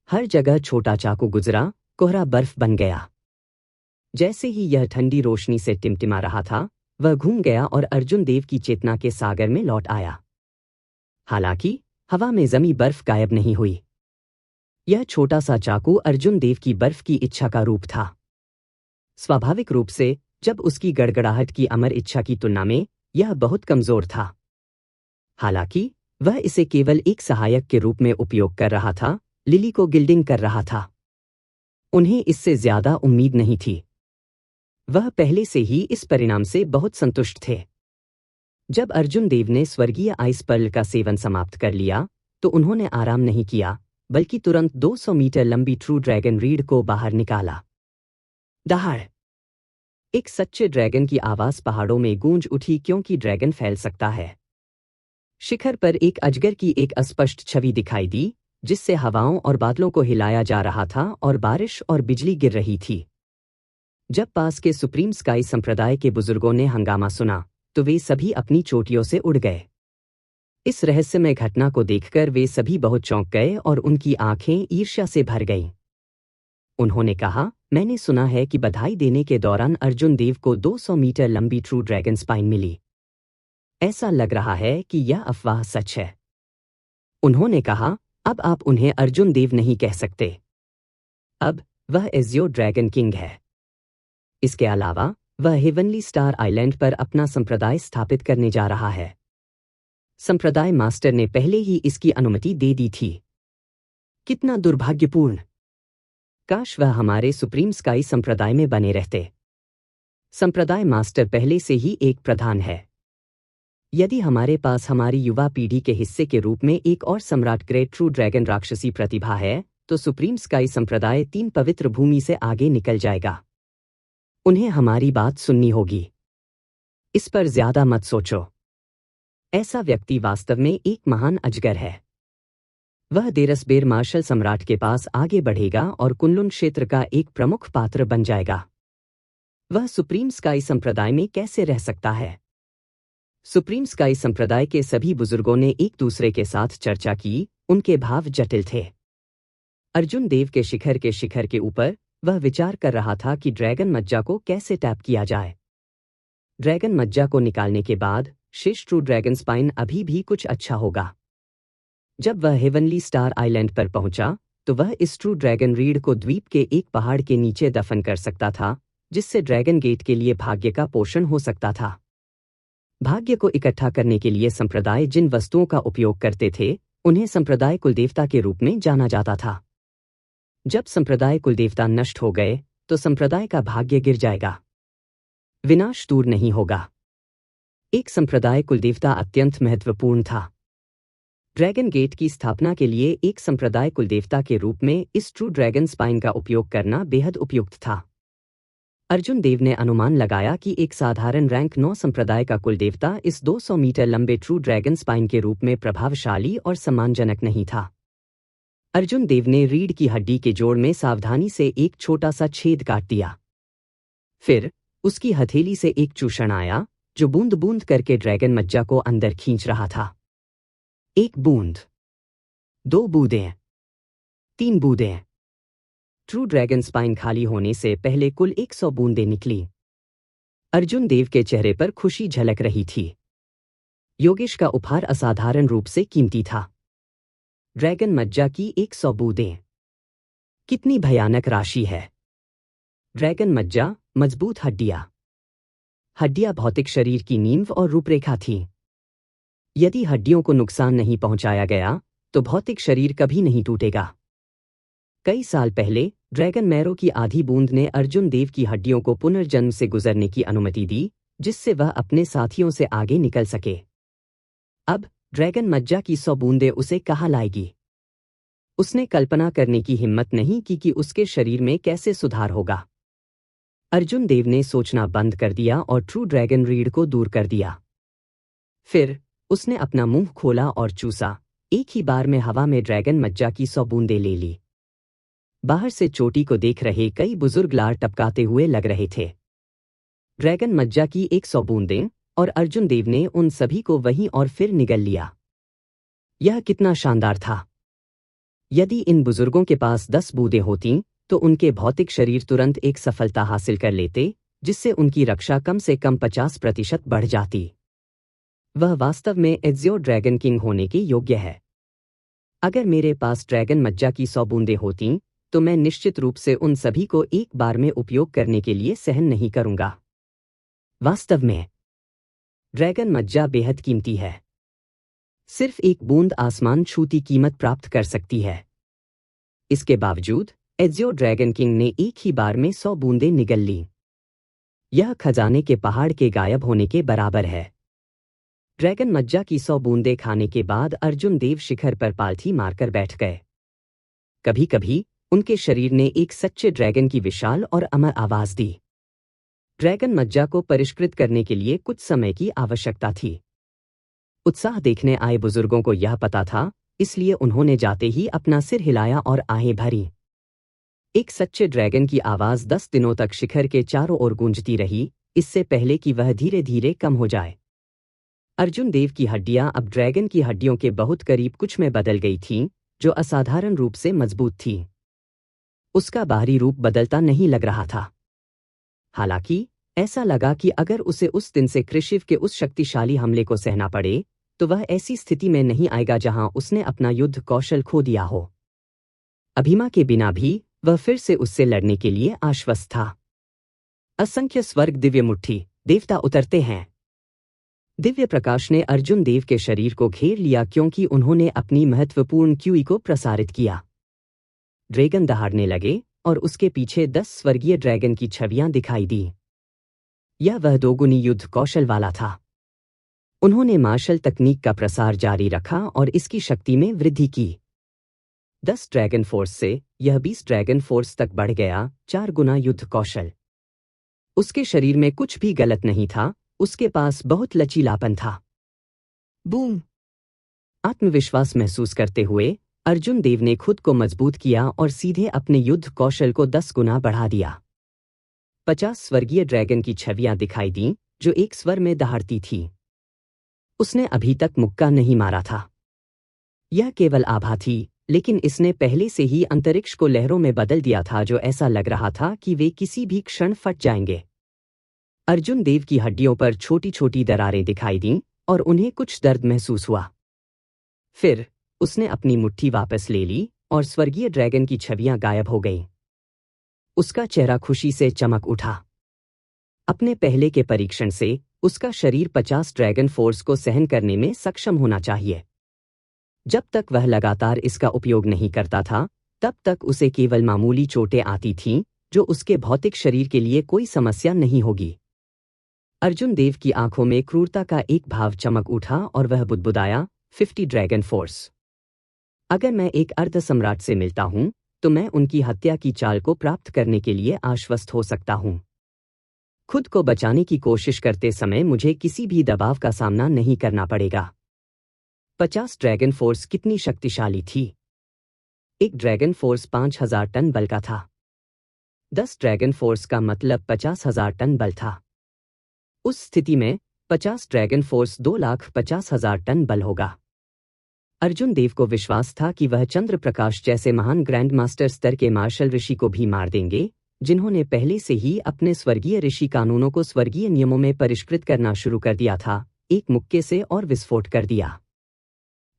हर जगह छोटा चाकू गुजरा, कोहरा बर्फ बन गया। जैसे ही यह ठंडी रोशनी से टिमटिमा रहा था, वह घूम गया और अर्जुन देव की चेतना के सागर में लौट आया। हालांकि हवा में जमी बर्फ गायब नहीं हुई। यह छोटा सा चाकू अर्जुन देव की बर्फ की इच्छा का रूप था। स्वाभाविक रूप से जब उसकी गड़गड़ाहट की अमर इच्छा की तुलना में यह बहुत कमजोर था। हालांकि वह इसे केवल एक सहायक के रूप में उपयोग कर रहा था, लिली को गिल्डिंग कर रहा था। उन्हें इससे ज्यादा उम्मीद नहीं थी। वह पहले से ही इस परिणाम से बहुत संतुष्ट थे। जब अर्जुन देव ने स्वर्गीय आइस पर्ल का सेवन समाप्त कर लिया, तो उन्होंने आराम नहीं किया, बल्कि तुरंत 200 मीटर लंबी ट्रू ड्रैगन रीड को बाहर निकाला। दहाड़! एक सच्चे ड्रैगन की आवाज पहाड़ों में गूंज उठी, क्योंकि ड्रैगन फैल सकता है। शिखर पर एक अजगर की एक अस्पष्ट छवि दिखाई दी, जिससे हवाओं और बादलों को हिलाया जा रहा था और बारिश और बिजली गिर रही थी। जब पास के सुप्रीम स्काई संप्रदाय के बुजुर्गों ने हंगामा सुना, तो वे सभी अपनी चोटियों से उड़ गए। इस रहस्यमय घटना को देखकर वे सभी बहुत चौंक गए और उनकी आंखें ईर्ष्या से भर गईं। उन्होंने कहा, मैंने सुना है कि बधाई देने के दौरान अर्जुन देव को 200 मीटर लंबी ट्रू ड्रैगन स्पाइन मिली। ऐसा लग रहा है कि यह अफवाह सच है। उन्होंने कहा, अब आप उन्हें अर्जुन देव नहीं कह सकते। अब वह एज़ियो ड्रैगन किंग है। इसके अलावा वह हेवनली स्टार आइलैंड पर अपना संप्रदाय स्थापित करने जा रहा है। संप्रदाय मास्टर ने पहले ही इसकी अनुमति दे दी थी। कितना दुर्भाग्यपूर्ण! काश वह हमारे सुप्रीम स्काई संप्रदाय में बने रहते। संप्रदाय मास्टर पहले से ही एक प्रधान है। यदि हमारे पास हमारी युवा पीढ़ी के हिस्से के रूप में एक और सम्राट ग्रेट ट्रू ड्रैगन राक्षसी प्रतिभा है, तो सुप्रीम स्काई संप्रदाय 3 पवित्र भूमि से आगे निकल जाएगा। उन्हें हमारी बात सुननी होगी। इस पर ज्यादा मत सोचो। ऐसा व्यक्ति वास्तव में एक महान अजगर है। वह देरसबेर मार्शल सम्राट के पास आगे बढ़ेगा और कुनलुन क्षेत्र का एक प्रमुख पात्र बन जाएगा। वह सुप्रीम स्काई संप्रदाय में कैसे रह सकता है? सुप्रीम स्काई संप्रदाय के सभी बुजुर्गों ने एक दूसरे के साथ चर्चा की, उनके भाव जटिल थे। अर्जुन देव के शिखर के ऊपर वह विचार कर रहा था कि ड्रैगन मज्जा को कैसे टैप किया जाए। ड्रैगन मज्जा को निकालने के बाद शेष ट्रू ड्रैगन स्पाइन अभी भी कुछ अच्छा होगा। जब वह हेवनली स्टार आइलैंड पर पहुंचा, तो वह इस ट्रू ड्रैगन रीड को द्वीप के एक पहाड़ के नीचे दफन कर सकता था, जिससे ड्रैगन गेट के लिए भाग्य का पोषण हो सकता था। भाग्य को इकट्ठा करने के लिए संप्रदाय जिन वस्तुओं का उपयोग करते थे, उन्हें संप्रदाय कुलदेवता के रूप में जाना जाता था। जब संप्रदाय कुलदेवता नष्ट हो गए, तो संप्रदाय का भाग्य गिर जाएगा। विनाश दूर नहीं होगा। एक संप्रदाय कुलदेवता अत्यंत महत्वपूर्ण था। ड्रैगन गेट की स्थापना के लिए एक संप्रदाय कुलदेवता के रूप में इस ट्रू ड्रैगन स्पाइन का उपयोग करना बेहद उपयुक्त था। अर्जुन देव ने अनुमान लगाया कि एक साधारण रैंक 9 संप्रदाय का कुलदेवता इस 200 मीटर लंबे ट्रू ड्रैगन स्पाइन के रूप में प्रभावशाली और सम्मानजनक नहीं था। अर्जुन देव ने रीढ़ की हड्डी के जोड़ में सावधानी से एक छोटा सा छेद काट दिया। फिर उसकी हथेली से एक चूषण आया, जो बूंद बूंद करके ड्रैगन मज्जा को अंदर खींच रहा था। 1 बूंद, 2 बूंदें, 3 बूंदें। ट्रू ड्रैगन स्पाइन खाली होने से पहले कुल 100 बूंदें निकली। अर्जुन देव के चेहरे पर खुशी झलक रही थी। योगेश का उपहार असाधारण रूप से कीमती था। ड्रैगन मज्जा की 100 बूंदें। कितनी भयानक राशि है! ड्रैगन मज्जा, मजबूत हड्डियां। हड्डियां भौतिक शरीर की नींव और रूपरेखा थीं। यदि हड्डियों को नुकसान नहीं पहुंचाया गया, तो भौतिक शरीर कभी नहीं टूटेगा। कई साल पहले ड्रैगन मैरो की आधी बूंद ने अर्जुन देव की हड्डियों को पुनर्जन्म से गुजरने की अनुमति दी, जिससे वह अपने साथियों से आगे निकल सके। अब ड्रैगन मज्जा की 100 बूंदें उसे कहाँ लाएगी? उसने कल्पना करने की हिम्मत नहीं की कि उसके शरीर में कैसे सुधार होगा। अर्जुन देव ने सोचना बंद कर दिया और ट्रू ड्रैगन रीड को दूर कर दिया। फिर उसने अपना मुंह खोला और चूसा। एक ही बार में हवा में ड्रैगन मज्जा की 100 बूंदें ले ली। बाहर से चोटी को देख रहे कई बुजुर्ग लार टपकाते हुए लग रहे थे। ड्रैगन मज्जा की 100 बूंदें, और अर्जुन देव ने उन सभी को वहीं और फिर निगल लिया। यह कितना शानदार था! यदि इन बुजुर्गों के पास 10 बूंदें होतीं, तो उनके भौतिक शरीर तुरंत एक सफलता हासिल कर लेते, जिससे उनकी रक्षा कम से कम 50% बढ़ जाती। वह वास्तव में एज़ियो ड्रैगन किंग होने के योग्य है। अगर मेरे पास ड्रैगन मज्जा की 100 बूंदें होतीं, तो मैं निश्चित रूप से उन सभी को एक बार में उपयोग करने के लिए सहन नहीं करूंगा। वास्तव में ड्रैगन मज्जा बेहद कीमती है। सिर्फ एक बूंद आसमान छूती कीमत प्राप्त कर सकती है। इसके बावजूद एजियो ड्रैगन किंग ने एक ही बार में 100 बूंदें निगल लीं। यह खजाने के पहाड़ के गायब होने के बराबर है। ड्रैगन मज्जा की 100 बूंदें खाने के बाद अर्जुन देव शिखर पर पालथी मारकर बैठ गए। कभी कभी उनके शरीर ने एक सच्चे ड्रैगन की विशाल और अमर आवाज दी। ड्रैगन मज्जा को परिष्कृत करने के लिए कुछ समय की आवश्यकता थी। उत्साह देखने आए बुजुर्गों को यह पता था, इसलिए उन्होंने जाते ही अपना सिर हिलाया और आहें भरी। एक सच्चे ड्रैगन की आवाज 10 दिनों तक शिखर के चारों ओर गूंजती रही, इससे पहले कि वह धीरे धीरे कम हो जाए। अर्जुन देव की हड्डियां अब ड्रैगन की हड्डियों के बहुत करीब कुछ में बदल गई थीं, जो असाधारण रूप से मजबूत थी। उसका बाहरी रूप बदलता नहीं लग रहा था। हालांकि ऐसा लगा कि अगर उसे उस दिन से कृशिव के उस शक्तिशाली हमले को सहना पड़े, तो वह ऐसी स्थिति में नहीं आएगा जहां उसने अपना युद्ध कौशल खो दिया हो। अभिमा के बिना भी वह फिर से उससे लड़ने के लिए आश्वस्त था। असंख्य स्वर्ग दिव्य मुट्ठी, देवता उतरते हैं। दिव्य प्रकाश ने अर्जुन देव के शरीर को घेर लिया क्योंकि उन्होंने अपनी महत्वपूर्ण क्यूई को प्रसारित किया। ड्रैगन दहाड़ने लगे और उसके पीछे 10 स्वर्गीय ड्रैगन की छवियां दिखाई दी। यह वह दोगुनी युद्ध कौशल वाला था। उन्होंने मार्शल तकनीक का प्रसार जारी रखा और इसकी शक्ति में वृद्धि की। 10 ड्रैगन फोर्स से यह 20 ड्रैगन फोर्स तक बढ़ गया, 4 गुना युद्ध कौशल। उसके शरीर में कुछ भी गलत नहीं था, उसके पास बहुत लचीलापन था। बूम! आत्मविश्वास महसूस करते हुए अर्जुन देव ने खुद को मजबूत किया और सीधे अपने युद्ध कौशल को 10 गुना बढ़ा दिया। 50 स्वर्गीय ड्रैगन की छवियां दिखाई दीं, जो एक स्वर में दहाड़ती थी। उसने अभी तक मुक्का नहीं मारा था। यह केवल आभा थी, लेकिन इसने पहले से ही अंतरिक्ष को लहरों में बदल दिया था, जो ऐसा लग रहा था कि वे किसी भी क्षण फट जाएंगे। अर्जुन देव की हड्डियों पर छोटी छोटी दरारें दिखाई दीं और उन्हें कुछ दर्द महसूस हुआ। फिर उसने अपनी मुट्ठी वापस ले ली और स्वर्गीय ड्रैगन की छवियां गायब हो गईं। उसका चेहरा खुशी से चमक उठा। अपने पहले के परीक्षण से उसका शरीर 50 ड्रैगन फोर्स को सहन करने में सक्षम होना चाहिए। जब तक वह लगातार इसका उपयोग नहीं करता था, तब तक उसे केवल मामूली चोटें आती थीं, जो उसके भौतिक शरीर के लिए कोई समस्या नहीं होगी। अर्जुन देव की आंखों में क्रूरता का एक भाव चमक उठा और वह बुदबुदाया, 50 ड्रैगन फोर्स। अगर मैं एक अर्ध सम्राट से मिलता हूं, तो मैं उनकी हत्या की चाल को प्राप्त करने के लिए आश्वस्त हो सकता हूं। खुद को बचाने की कोशिश करते समय मुझे किसी भी दबाव का सामना नहीं करना पड़ेगा। 50 ड्रैगन फोर्स कितनी शक्तिशाली थी। एक ड्रैगन फोर्स 5000 टन बल का था। 10 ड्रैगन फोर्स का मतलब 50,000 टन बल था। उस स्थिति में 50 ड्रैगन फोर्स 2,50,000 टन बल होगा। अर्जुन देव को विश्वास था कि वह चंद्र प्रकाश जैसे महान ग्रैंड मास्टर स्तर के मार्शल ऋषि को भी मार देंगे, जिन्होंने पहले से ही अपने स्वर्गीय ऋषि कानूनों को स्वर्गीय नियमों में परिष्कृत करना शुरू कर दिया था, एक मुक्के से और विस्फोट कर दिया।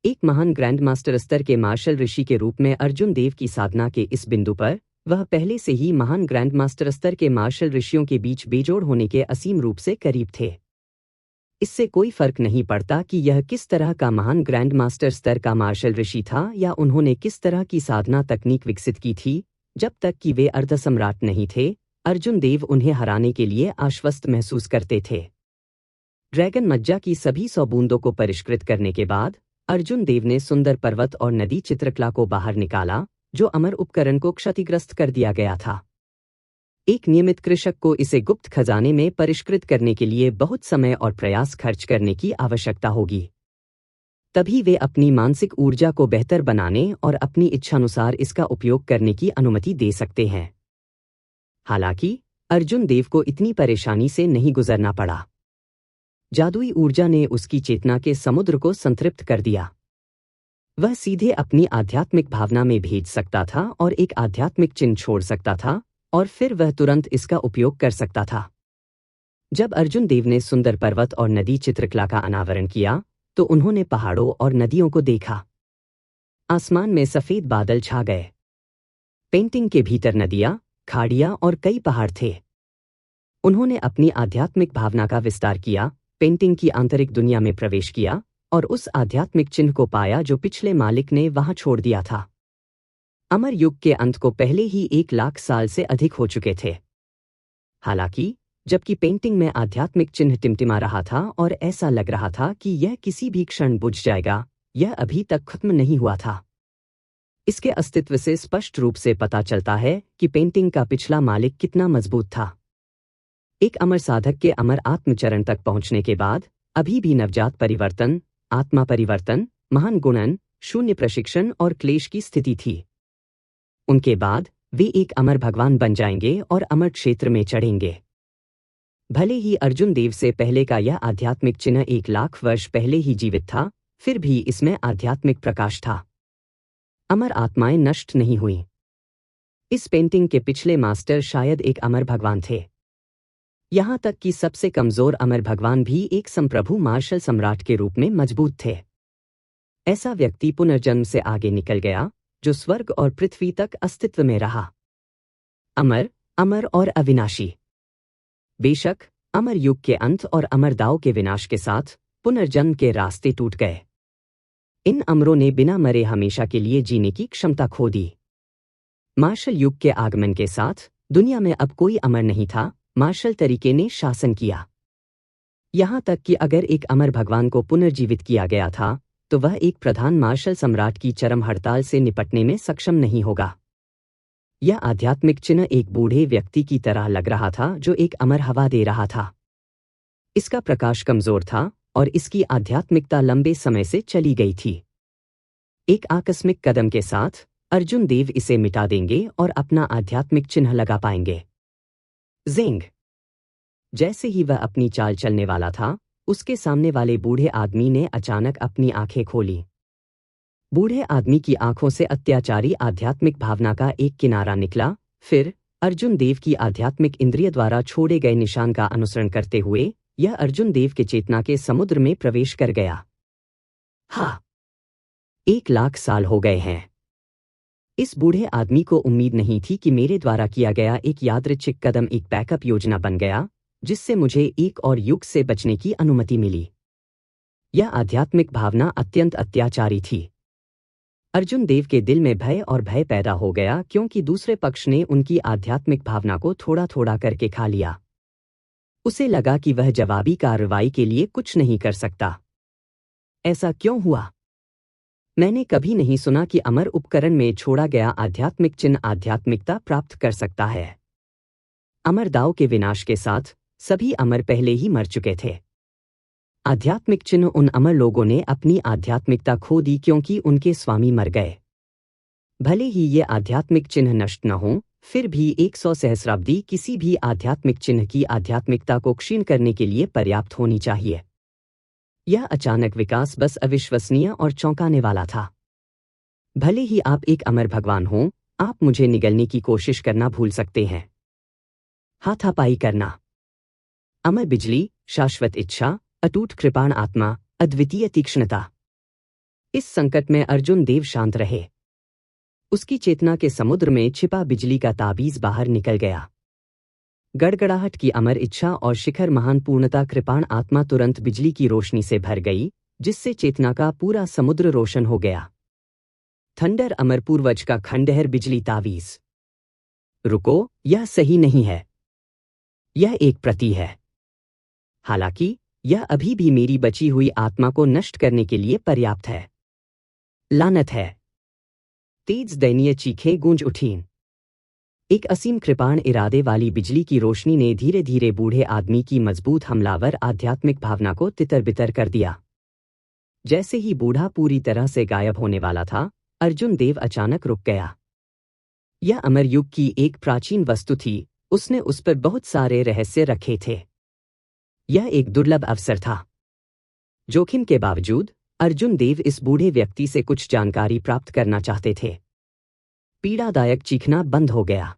एक महान ग्रैंड मास्टर स्तर के मार्शल ऋषि के रूप में अर्जुन देव की साधना के इस बिंदु पर वह पहले से ही महान ग्रैंड मास्टर स्तर के मार्शल ऋषियों के बीच बेजोड़ होने के असीम रूप से करीब थे। इससे कोई फर्क नहीं पड़ता कि यह किस तरह का महान ग्रैंड मास्टर स्तर का मार्शल ऋषि था या उन्होंने किस तरह की साधना तकनीक विकसित की थी। जब तक कि वे अर्धसम्राट नहीं थे, अर्जुन देव उन्हें हराने के लिए आश्वस्त महसूस करते थे। ड्रैगन मज्जा की सभी 100 बूंदों को परिष्कृत करने के बाद अर्जुन देव ने सुंदर पर्वत और नदी चित्रकला को बाहर निकाला, जो अमर उपकरण को क्षतिग्रस्त कर दिया गया था। एक नियमित कृषक को इसे गुप्त खजाने में परिष्कृत करने के लिए बहुत समय और प्रयास खर्च करने की आवश्यकता होगी। तभी वे अपनी मानसिक ऊर्जा को बेहतर बनाने और अपनी इच्छानुसार इसका उपयोग करने की अनुमति दे सकते हैं। हालांकि अर्जुन देव को इतनी परेशानी से नहीं गुजरना पड़ा। जादुई ऊर्जा ने उसकी चेतना के समुद्र को संतृप्त कर दिया। वह सीधे अपनी आध्यात्मिक भावना में भेज सकता था और एक आध्यात्मिक चिन्ह छोड़ सकता था, और फिर वह तुरंत इसका उपयोग कर सकता था। जब अर्जुन देव ने सुंदर पर्वत और नदी चित्रकला का अनावरण किया, तो उन्होंने पहाड़ों और नदियों को देखा। आसमान में सफेद बादल छा गए। पेंटिंग के भीतर नदियां, खाड़ियां और कई पहाड़ थे। उन्होंने अपनी आध्यात्मिक भावना का विस्तार किया, पेंटिंग की आंतरिक दुनिया में प्रवेश किया और उस आध्यात्मिक चिन्ह को पाया जो पिछले मालिक ने वहां छोड़ दिया था। अमर युग के अंत को पहले ही 1 लाख साल से अधिक हो चुके थे। हालांकि जबकि पेंटिंग में आध्यात्मिक चिन्ह टिमटिमा रहा था और ऐसा लग रहा था कि यह किसी भी क्षण बुझ जाएगा, यह अभी तक खत्म नहीं हुआ था। इसके अस्तित्व से स्पष्ट रूप से पता चलता है कि पेंटिंग का पिछला मालिक कितना मजबूत था। एक अमर साधक के अमर आत्मचरण तक पहुंचने के बाद अभी भी नवजात परिवर्तन, आत्मा परिवर्तन, महान गुणन, शून्य प्रशिक्षण और क्लेश की स्थिति थी। उनके बाद वे एक अमर भगवान बन जाएंगे और अमर क्षेत्र में चढ़ेंगे। भले ही अर्जुन देव से पहले का यह आध्यात्मिक चिन्ह 1 लाख वर्ष पहले ही जीवित था, फिर भी इसमें आध्यात्मिक प्रकाश था। अमर आत्माएं नष्ट नहीं हुईं। इस पेंटिंग के पिछले मास्टर शायद एक अमर भगवान थे। यहां तक कि सबसे कमजोर अमर भगवान भी एक संप्रभु मार्शल सम्राट के रूप में मजबूत थे। ऐसा व्यक्ति पुनर्जन्म से आगे निकल गया जो स्वर्ग और पृथ्वी तक अस्तित्व में रहा। अमर, अमर और अविनाशी। बेशक अमर युग के अंत और अमर दाव के विनाश के साथ पुनर्जन्म के रास्ते टूट गए। इन अमरों ने बिना मरे हमेशा के लिए जीने की क्षमता खो दी। मार्शल युग के आगमन के साथ दुनिया में अब कोई अमर नहीं था। मार्शल तरीके ने शासन किया। यहां तक कि अगर एक अमर भगवान को पुनर्जीवित किया गया था तो वह एक प्रधान मार्शल सम्राट की चरम हड़ताल से निपटने में सक्षम नहीं होगा। यह आध्यात्मिक चिन्ह एक बूढ़े व्यक्ति की तरह लग रहा था जो एक अमर हवा दे रहा था। इसका प्रकाश कमजोर था और इसकी आध्यात्मिकता लंबे समय से चली गई थी। एक आकस्मिक कदम के साथ अर्जुन देव इसे मिटा देंगे और अपना आध्यात्मिक चिन्ह लगा पाएंगे। ज़िंग! जैसे ही वह अपनी चाल चलने वाला था, उसके सामने वाले बूढ़े आदमी ने अचानक अपनी आंखें खोली। बूढ़े आदमी की आंखों से अत्याचारी आध्यात्मिक भावना का एक किनारा निकला, फिर अर्जुन देव की आध्यात्मिक इंद्रिय द्वारा छोड़े गए निशान का अनुसरण करते हुए यह अर्जुन देव के चेतना के समुद्र में प्रवेश कर गया। हाँ, 1 लाख साल हो गए हैं। इस बूढ़े आदमी को उम्मीद नहीं थी कि मेरे द्वारा किया गया एक यादृच्छिक कदम एक बैकअप योजना बन गया, जिससे मुझे एक और युग से बचने की अनुमति मिली। यह आध्यात्मिक भावना अत्यंत अत्याचारी थी। अर्जुन देव के दिल में भय पैदा हो गया क्योंकि दूसरे पक्ष ने उनकी आध्यात्मिक भावना को थोड़ा थोड़ा करके खा लिया। उसे लगा कि वह जवाबी कार्रवाई के लिए कुछ नहीं कर सकता। ऐसा क्यों हुआ? मैंने कभी नहीं सुना कि अमर उपकरण में छोड़ा गया आध्यात्मिक चिन्ह आध्यात्मिकता प्राप्त कर सकता है। अमर दाव के विनाश के साथ सभी अमर पहले ही मर चुके थे। आध्यात्मिक चिन्ह उन अमर लोगों ने अपनी आध्यात्मिकता खो दी क्योंकि उनके स्वामी मर गए। भले ही ये आध्यात्मिक चिन्ह नष्ट न हो, फिर भी 100 सहस्राब्दी किसी भी आध्यात्मिक चिन्ह की आध्यात्मिकता को क्षीण करने के लिए पर्याप्त होनी चाहिए। यह अचानक विकास बस अविश्वसनीय और चौंकाने वाला था। भले ही आप एक अमर भगवान हों, आप मुझे निगलने की कोशिश करना भूल सकते हैं। हाथापाई करना। अमर बिजली, शाश्वत इच्छा, अटूट कृपाण आत्मा, अद्वितीय तीक्ष्णता। इस संकट में अर्जुन देव शांत रहे। उसकी चेतना के समुद्र में छिपा बिजली का ताबीज बाहर निकल गया। गड़गड़ाहट की अमर इच्छा और शिखर महान पूर्णता कृपाण आत्मा तुरंत बिजली की रोशनी से भर गई, जिससे चेतना का पूरा समुद्र रोशन हो गया। थंडर अमर पूर्वज का खंडहर बिजली तावीज। रुको, यह सही नहीं है। यह एक प्रति है। हालांकि यह अभी भी मेरी बची हुई आत्मा को नष्ट करने के लिए पर्याप्त है। लानत है। तेज दयनीय चीखें गूंज उठीं। एक असीम कृपाण इरादे वाली बिजली की रोशनी ने धीरे धीरे बूढ़े आदमी की मजबूत हमलावर आध्यात्मिक भावना को तितर-बितर कर दिया। जैसे ही बूढ़ा पूरी तरह से गायब होने वाला था, अर्जुन देव अचानक रुक गया। यह अमर युग की एक प्राचीन वस्तु थी, उसने उस पर बहुत सारे रहस्य रखे थे। यह एक दुर्लभ अवसर था। जोखिम के बावजूद अर्जुन देव इस बूढ़े व्यक्ति से कुछ जानकारी प्राप्त करना चाहते थे। पीड़ादायक चीखना बंद हो गया।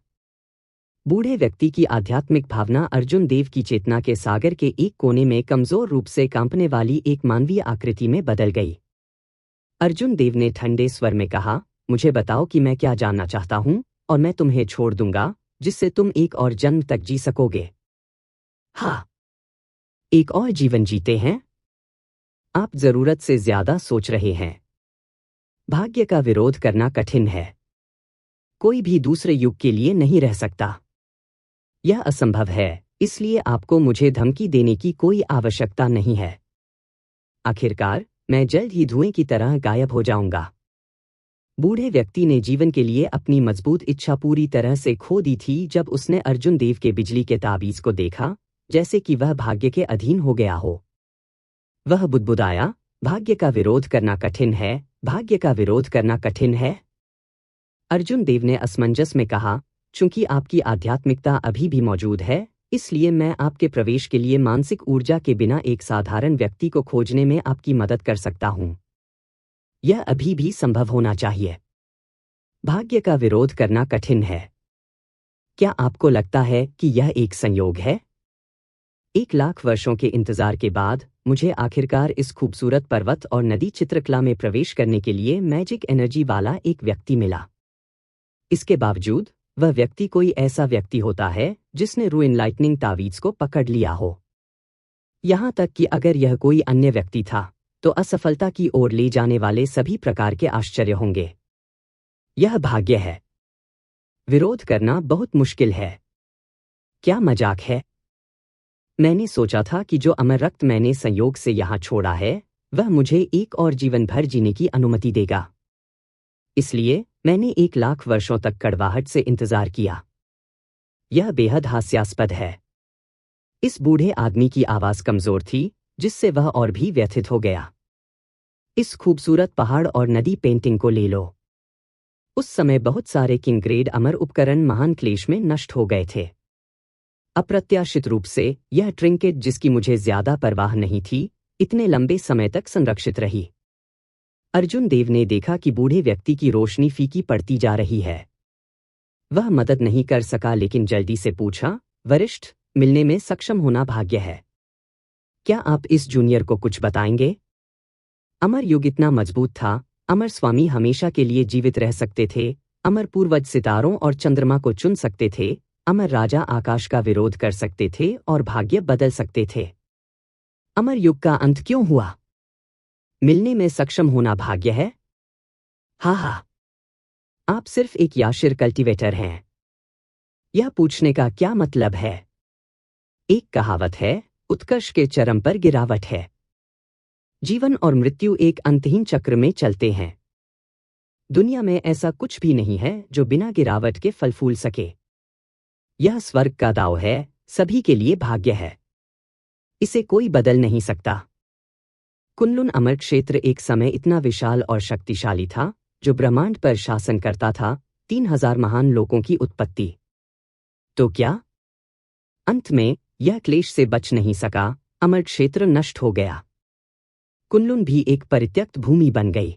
बूढ़े व्यक्ति की आध्यात्मिक भावना अर्जुन देव की चेतना के सागर के एक कोने में कमजोर रूप से कांपने वाली एक मानवीय आकृति में बदल गई। अर्जुन देव ने ठंडे स्वर में कहा, मुझे बताओ कि मैं क्या जानना चाहता हूं और मैं तुम्हें छोड़ दूंगा, जिससे तुम एक और जन्म तक जी सकोगे। हाँ, एक और जीवन जीते हैं? आप जरूरत से ज्यादा सोच रहे हैं। भाग्य का विरोध करना कठिन है। कोई भी दूसरे युग के लिए नहीं रह सकता। यह असंभव है, इसलिए आपको मुझे धमकी देने की कोई आवश्यकता नहीं है। आखिरकार मैं जल्द ही धुएं की तरह गायब हो जाऊंगा। बूढ़े व्यक्ति ने जीवन के लिए अपनी मजबूत इच्छा पूरी तरह से खो दी थी जब उसने अर्जुन देव के बिजली के ताबीज को देखा, जैसे कि वह भाग्य के अधीन हो गया हो। वह बुदबुदाया, भाग्य का विरोध करना कठिन है, भाग्य का विरोध करना कठिन है। अर्जुन देव ने असमंजस में कहा, चूंकि आपकी आध्यात्मिकता अभी भी मौजूद है, इसलिए मैं आपके प्रवेश के लिए मानसिक ऊर्जा के बिना एक साधारण व्यक्ति को खोजने में आपकी मदद कर सकता हूं। यह अभी भी संभव होना चाहिए। भाग्य का विरोध करना कठिन है। क्या आपको लगता है कि यह एक संयोग है? 1,00,000 वर्षों के इंतजार के बाद मुझे आखिरकार इस खूबसूरत पर्वत और नदी चित्रकला में प्रवेश करने के लिए मैजिक एनर्जी वाला एक व्यक्ति मिला। इसके बावजूद वह व्यक्ति कोई ऐसा व्यक्ति होता है जिसने रूइन लाइटनिंग तावीज को पकड़ लिया हो। यहां तक कि अगर यह कोई अन्य व्यक्ति था तो असफलता की ओर ले जाने वाले सभी प्रकार के आश्चर्य होंगे। यह भाग्य है। विरोध करना बहुत मुश्किल है। क्या मजाक है? मैंने सोचा था कि जो अमर रक्त मैंने संयोग से यहां छोड़ा है वह मुझे एक और जीवन भर जीने की अनुमति देगा। इसलिए मैंने 1,00,000 वर्षों तक कड़वाहट से इंतजार किया। यह बेहद हास्यास्पद है। इस बूढ़े आदमी की आवाज कमजोर थी, जिससे वह और भी व्यथित हो गया। इस खूबसूरत पहाड़ और नदी पेंटिंग को ले लो। उस समय बहुत सारे किंग ग्रेड अमर उपकरण महान क्लेश में नष्ट हो गए थे। अप्रत्याशित रूप से यह ट्रिंकेट, जिसकी मुझे ज्यादा परवाह नहीं थी, इतने लंबे समय तक संरक्षित रही। अर्जुन देव ने देखा कि बूढ़े व्यक्ति की रोशनी फीकी पड़ती जा रही है। वह मदद नहीं कर सका, लेकिन जल्दी से पूछा, वरिष्ठ, मिलने में सक्षम होना भाग्य है। क्या आप इस जूनियर को कुछ बताएंगे? अमर युग इतना मजबूत था, अमर स्वामी हमेशा के लिए जीवित रह सकते थे, अमर पूर्वज सितारों और चंद्रमा को चुन सकते थे, अमर राजा आकाश का विरोध कर सकते थे और भाग्य बदल सकते थे। अमर युग का अंत क्यों हुआ? मिलने में सक्षम होना भाग्य है? हाँ, आप सिर्फ एक याशिर कल्टीवेटर हैं। यह पूछने का क्या मतलब है? एक कहावत है, उत्कर्ष के चरम पर गिरावट है। जीवन और मृत्यु एक अंतहीन चक्र में चलते हैं। दुनिया में ऐसा कुछ भी नहीं है जो बिना गिरावट के फल फूल सके। यह स्वर्ग का दांव है, सभी के लिए भाग्य है। इसे कोई बदल नहीं सकता। कुनलुन अमर क्षेत्र एक समय इतना विशाल और शक्तिशाली था, जो ब्रह्मांड पर शासन करता था, 3,000 महान लोगों की उत्पत्ति। तो क्या? अंत में यह क्लेश से बच नहीं सका, अमर क्षेत्र नष्ट हो गया। कुनलुन भी एक परित्यक्त भूमि बन गई।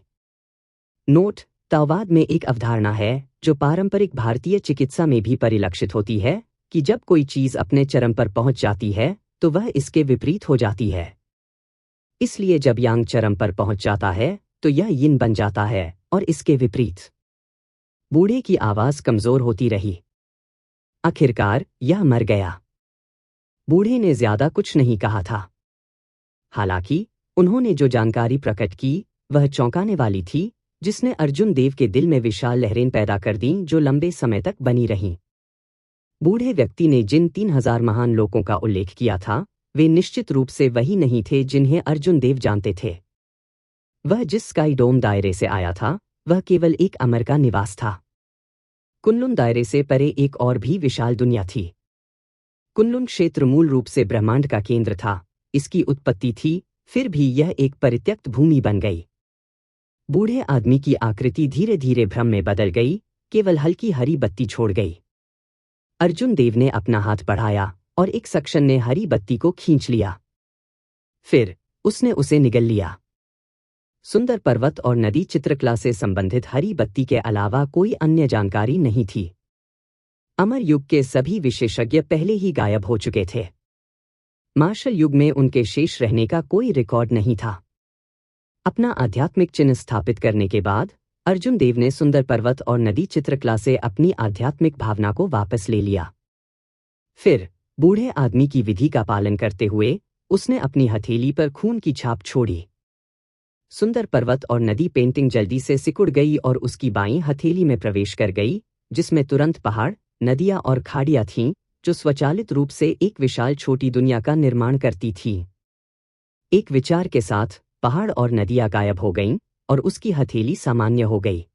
नोट: ताओवाद में एक अवधारणा है जो पारंपरिक भारतीय चिकित्सा में भी परिलक्षित होती है कि जब कोई चीज अपने चरम पर पहुंच जाती है तो वह इसके विपरीत हो जाती है। इसलिए जब यांग चरम पर पहुंच जाता है तो यह यिन बन जाता है और इसके विपरीत। बूढ़े की आवाज कमजोर होती रही। आखिरकार यह मर गया। बूढ़े ने ज्यादा कुछ नहीं कहा था। हालांकि उन्होंने जो जानकारी प्रकट की वह चौंकाने वाली थी, जिसने अर्जुन देव के दिल में विशाल लहरें पैदा कर दीं जो लंबे समय तक बनी रहीं। बूढ़े व्यक्ति ने जिन 3,000 महान लोगों का उल्लेख किया था, वे निश्चित रूप से वही नहीं थे जिन्हें अर्जुन देव जानते थे। वह जिस स्काई डोम दायरे से आया था, वह केवल एक अमर का निवास था। कुनलुन दायरे से परे एक और भी विशाल दुनिया थी। कुनलुन क्षेत्र मूल रूप से ब्रह्मांड का केंद्र था, इसकी उत्पत्ति थी, फिर भी यह एक परित्यक्त भूमि बन गई। बूढ़े आदमी की आकृति धीरे धीरे भ्रम में बदल गई, केवल हल्की हरी बत्ती छोड़ गई। अर्जुन देव ने अपना हाथ बढ़ाया और एक सक्शन ने हरी बत्ती को खींच लिया। फिर उसने उसे निगल लिया। सुंदर पर्वत और नदी चित्रकला से संबंधित हरी बत्ती के अलावा कोई अन्य जानकारी नहीं थी। अमर युग के सभी विशेषज्ञ पहले ही गायब हो चुके थे। मार्शल युग में उनके शेष रहने का कोई रिकॉर्ड नहीं था। अपना आध्यात्मिक चिन्ह स्थापित करने के बाद अर्जुन देव ने सुंदर पर्वत और नदी चित्रकला से अपनी आध्यात्मिक भावना को वापस ले लिया। फिर बूढ़े आदमी की विधि का पालन करते हुए उसने अपनी हथेली पर खून की छाप छोड़ी। सुंदर पर्वत और नदी पेंटिंग जल्दी से सिकुड़ गई और उसकी बाईं हथेली में प्रवेश कर गई, जिसमें तुरंत पहाड़, नदियां और खाड़ियां थीं, जो स्वचालित रूप से एक विशाल छोटी दुनिया का निर्माण करती थीं। एक विचार के साथ पहाड़ और नदियां गायब हो गईं और उसकी हथेली सामान्य हो गई।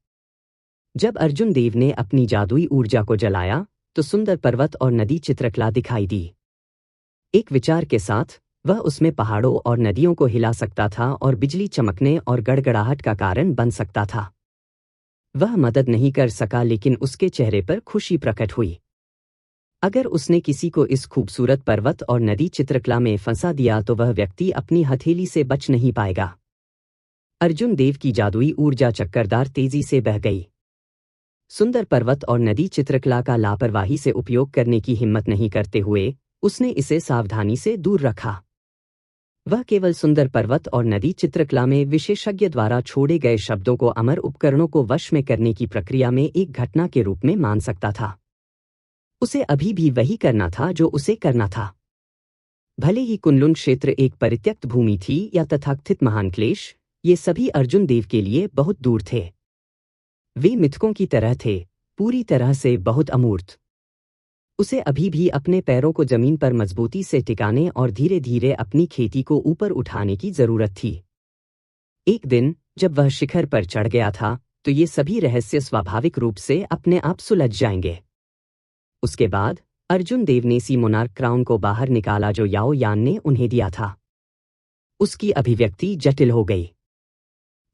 जब अर्जुन देव ने अपनी जादुई ऊर्जा को जलाया, तो सुंदर पर्वत और नदी चित्रकला दिखाई दी। एक विचार के साथ वह उसमें पहाड़ों और नदियों को हिला सकता था और बिजली चमकने और गड़गड़ाहट का कारण बन सकता था। वह मदद नहीं कर सका, लेकिन उसके चेहरे पर खुशी प्रकट हुई। अगर उसने किसी को इस खूबसूरत पर्वत और नदी चित्रकला में फंसा दिया तो वह व्यक्ति अपनी हथेली से बच नहीं पाएगा। अर्जुन देव की जादुई ऊर्जा चक्करदार तेजी से बह गई। सुंदर पर्वत और नदी चित्रकला का लापरवाही से उपयोग करने की हिम्मत नहीं करते हुए उसने इसे सावधानी से दूर रखा। वह केवल सुंदर पर्वत और नदी चित्रकला में विशेषज्ञ द्वारा छोड़े गए शब्दों को अमर उपकरणों को वश में करने की प्रक्रिया में एक घटना के रूप में मान सकता था। उसे अभी भी वही करना था जो उसे करना था। भले ही कुनलुन क्षेत्र एक परित्यक्त भूमि थी या तथाकथित महान क्लेश, ये सभी अर्जुन देव के लिए बहुत दूर थे। वे मिथकों की तरह थे, पूरी तरह से बहुत अमूर्त। उसे अभी भी अपने पैरों को जमीन पर मजबूती से टिकाने और धीरे धीरे अपनी खेती को ऊपर उठाने की जरूरत थी। एक दिन जब वह शिखर पर चढ़ गया था, तो ये सभी रहस्य स्वाभाविक रूप से अपने आप सुलझ जाएंगे। उसके बाद अर्जुन देव ने सी मोनार्क क्राउन को बाहर निकाला जो याओ यान ने उन्हें दिया था। उसकी अभिव्यक्ति जटिल हो गई।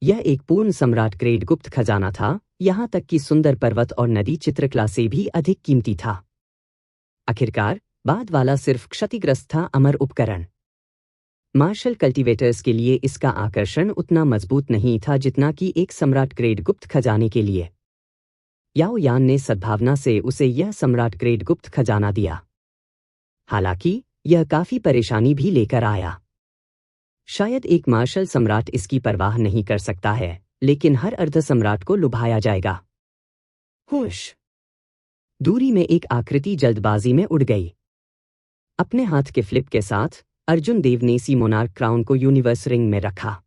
यह एक पूर्ण सम्राट ग्रेड गुप्त खजाना था, यहां तक कि सुंदर पर्वत और नदी चित्रकला से भी अधिक कीमती था। आखिरकार बाद वाला सिर्फ क्षतिग्रस्त था अमर उपकरण। मार्शल कल्टीवेटर्स के लिए इसका आकर्षण उतना मजबूत नहीं था जितना कि एक सम्राट ग्रेड गुप्त खजाने के लिए। याओ यान ने सद्भावना से उसे यह सम्राट ग्रेड गुप्त खजाना दिया। हालांकि यह काफी परेशानी भी लेकर आया। शायद एक मार्शल सम्राट इसकी परवाह नहीं कर सकता है, लेकिन हर अर्ध सम्राट को लुभाया जाएगा। हुश! दूरी में एक आकृति जल्दबाजी में उड़ गई। अपने हाथ के फ्लिप के साथ अर्जुन देव ने सी मोनार्क क्राउन को यूनिवर्स रिंग में रखा।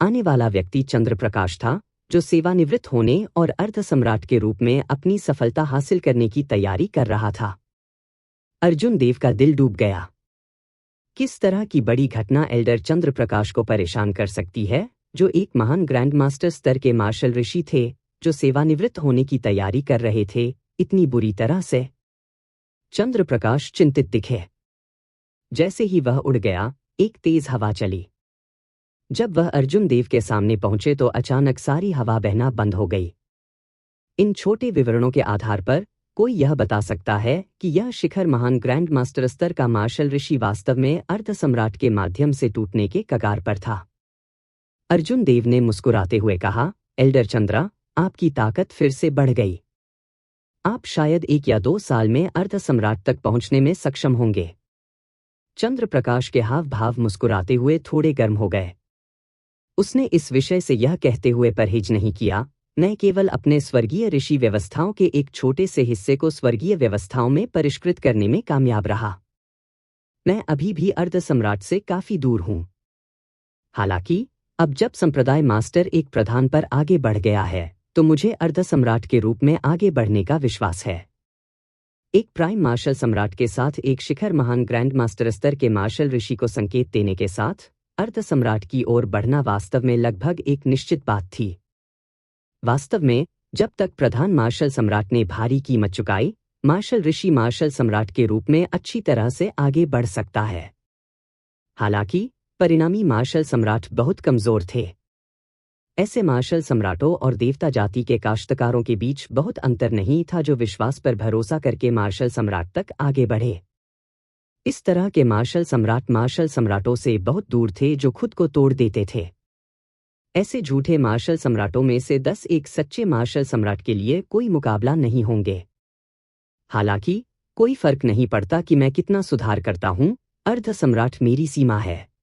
आने वाला व्यक्ति चंद्र प्रकाश था, जो सेवानिवृत्त होने और अर्ध सम्राट के रूप में अपनी सफलता हासिल करने की तैयारी कर रहा था। अर्जुन देव का दिल डूब गया। किस तरह की बड़ी घटना एल्डर चंद्र प्रकाश को परेशान कर सकती है, जो एक महान ग्रैंड मास्टर स्तर के मार्शल ऋषि थे, जो सेवानिवृत्त होने की तैयारी कर रहे थे, इतनी बुरी तरह से? चंद्र प्रकाश चिंतित दिखे। जैसे ही वह उड़ गया, एक तेज हवा चली। जब वह अर्जुन देव के सामने पहुंचे तो अचानक सारी हवा बहना बंद हो गई। इन छोटे विवरणों के आधार पर कोई यह बता सकता है कि यह शिखर महान ग्रैंड मास्टर स्तर का मार्शल ऋषि वास्तव में अर्ध सम्राट के माध्यम से टूटने के कगार पर था। अर्जुन देव ने मुस्कुराते हुए कहा, एल्डर चंद्रा, आपकी ताकत फिर से बढ़ गई। आप शायद 1 या 2 साल में अर्ध सम्राट तक पहुंचने में सक्षम होंगे। चंद्र प्रकाश के हाव भाव मुस्कुराते हुए थोड़े गर्म हो गए। उसने इस विषय से यह कहते हुए परहेज नहीं किया, मैं केवल अपने स्वर्गीय ऋषि व्यवस्थाओं के एक छोटे से हिस्से को स्वर्गीय व्यवस्थाओं में परिष्कृत करने में कामयाब रहा। मैं अभी भी अर्ध सम्राट से काफी दूर हूं। हालांकि अब जब संप्रदाय मास्टर एक प्रधान पर आगे बढ़ गया है, तो मुझे अर्ध सम्राट के रूप में आगे बढ़ने का विश्वास है। एक प्राइम मार्शल सम्राट के साथ एक शिखर महान ग्रैंड मास्टर स्तर के मार्शल ऋषि को संकेत देने के साथ अर्ध सम्राट की ओर बढ़ना वास्तव में लगभग एक निश्चित बात थी। वास्तव में जब तक प्रधान मार्शल सम्राट ने भारी कीमत चुकाई, मार्शल ऋषि मार्शल सम्राट के रूप में अच्छी तरह से आगे बढ़ सकता है। हालांकि परिणामी मार्शल सम्राट बहुत कमजोर थे। ऐसे मार्शल सम्राटों और देवता जाति के काश्तकारों के बीच बहुत अंतर नहीं था जो विश्वास पर भरोसा करके मार्शल सम्राट तक आगे बढ़े। इस तरह के मार्शल सम्राटों से बहुत दूर थे जो खुद को तोड़ देते थे। ऐसे झूठे मार्शल सम्राटों में से 10 एक सच्चे मार्शल सम्राट के लिए कोई मुकाबला नहीं होंगे। हालांकि कोई फर्क नहीं पड़ता कि मैं कितना सुधार करता हूं, अर्ध सम्राट मेरी सीमा है।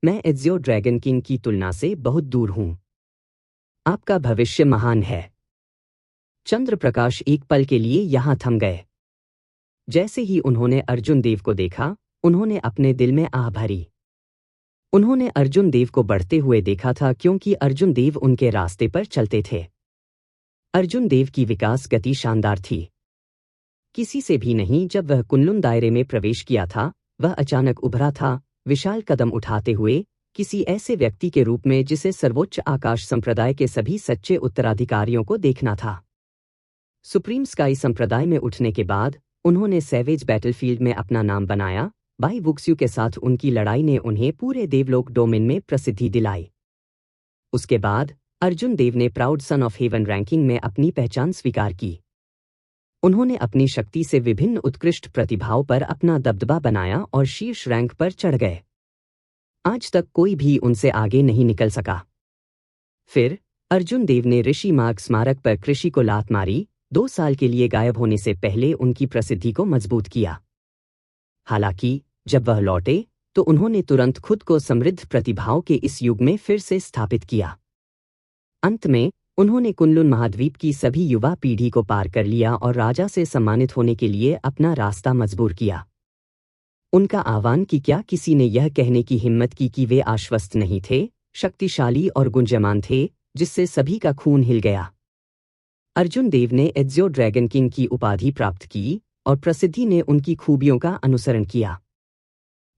मैं एज़ियो ड्रैगन किंग की तुलना से बहुत दूर हूं। आपका भविष्य महान है। चंद्र प्रकाश एक पल के लिए यहां थम गए। जैसे ही उन्होंने अर्जुन देव को देखा, उन्होंने अपने दिल में आह भरी। उन्होंने अर्जुन देव को बढ़ते हुए देखा था क्योंकि अर्जुन देव उनके रास्ते पर चलते थे। अर्जुन देव की विकास गति शानदार थी। किसी से भी नहीं। जब वह कुनलुन दायरे में प्रवेश किया था, वह अचानक उभरा था, विशाल कदम उठाते हुए, किसी ऐसे व्यक्ति के रूप में जिसे सर्वोच्च आकाश संप्रदाय के सभी सच्चे उत्तराधिकारियों को देखना था। सुप्रीम स्काई संप्रदाय में उठने के बाद उन्होंने सैवेज बैटलफील्ड में अपना नाम बनाया। बाई वुक्स्यू के साथ उनकी लड़ाई ने उन्हें पूरे देवलोक डोमेन में प्रसिद्धि दिलाई। उसके बाद अर्जुन देव ने proud son of haven ranking में अपनी पहचान स्वीकार की। उन्होंने अपनी शक्ति से विभिन्न उत्कृष्ट प्रतिभाओं पर अपना दबदबा बनाया और शीर्ष रैंक पर चढ़ गए। आज तक कोई भी उनसे आगे नहीं निकल सका। फिर अर्जुन देव ने ऋषि मार्ग स्मारक पर कृषि को लात मारी। 2 साल के लिए गायब होने से पहले उनकी प्रसिद्धि को मजबूत किया। हालांकि जब वह लौटे तो उन्होंने तुरंत खुद को समृद्ध प्रतिभाओं के इस युग में फिर से स्थापित किया। अंत में उन्होंने कुनलुन महाद्वीप की सभी युवा पीढ़ी को पार कर लिया और राजा से सम्मानित होने के लिए अपना रास्ता मजबूर किया। उनका आह्वान कि क्या किसी ने यह कहने की हिम्मत की कि वे आश्वस्त नहीं थे, शक्तिशाली और गुंजयमान थे, जिससे सभी का खून हिल गया। अर्जुन देव ने एज़्योर ड्रैगन किंग की उपाधि प्राप्त की और प्रसिद्धि ने उनकी खूबियों का अनुसरण किया।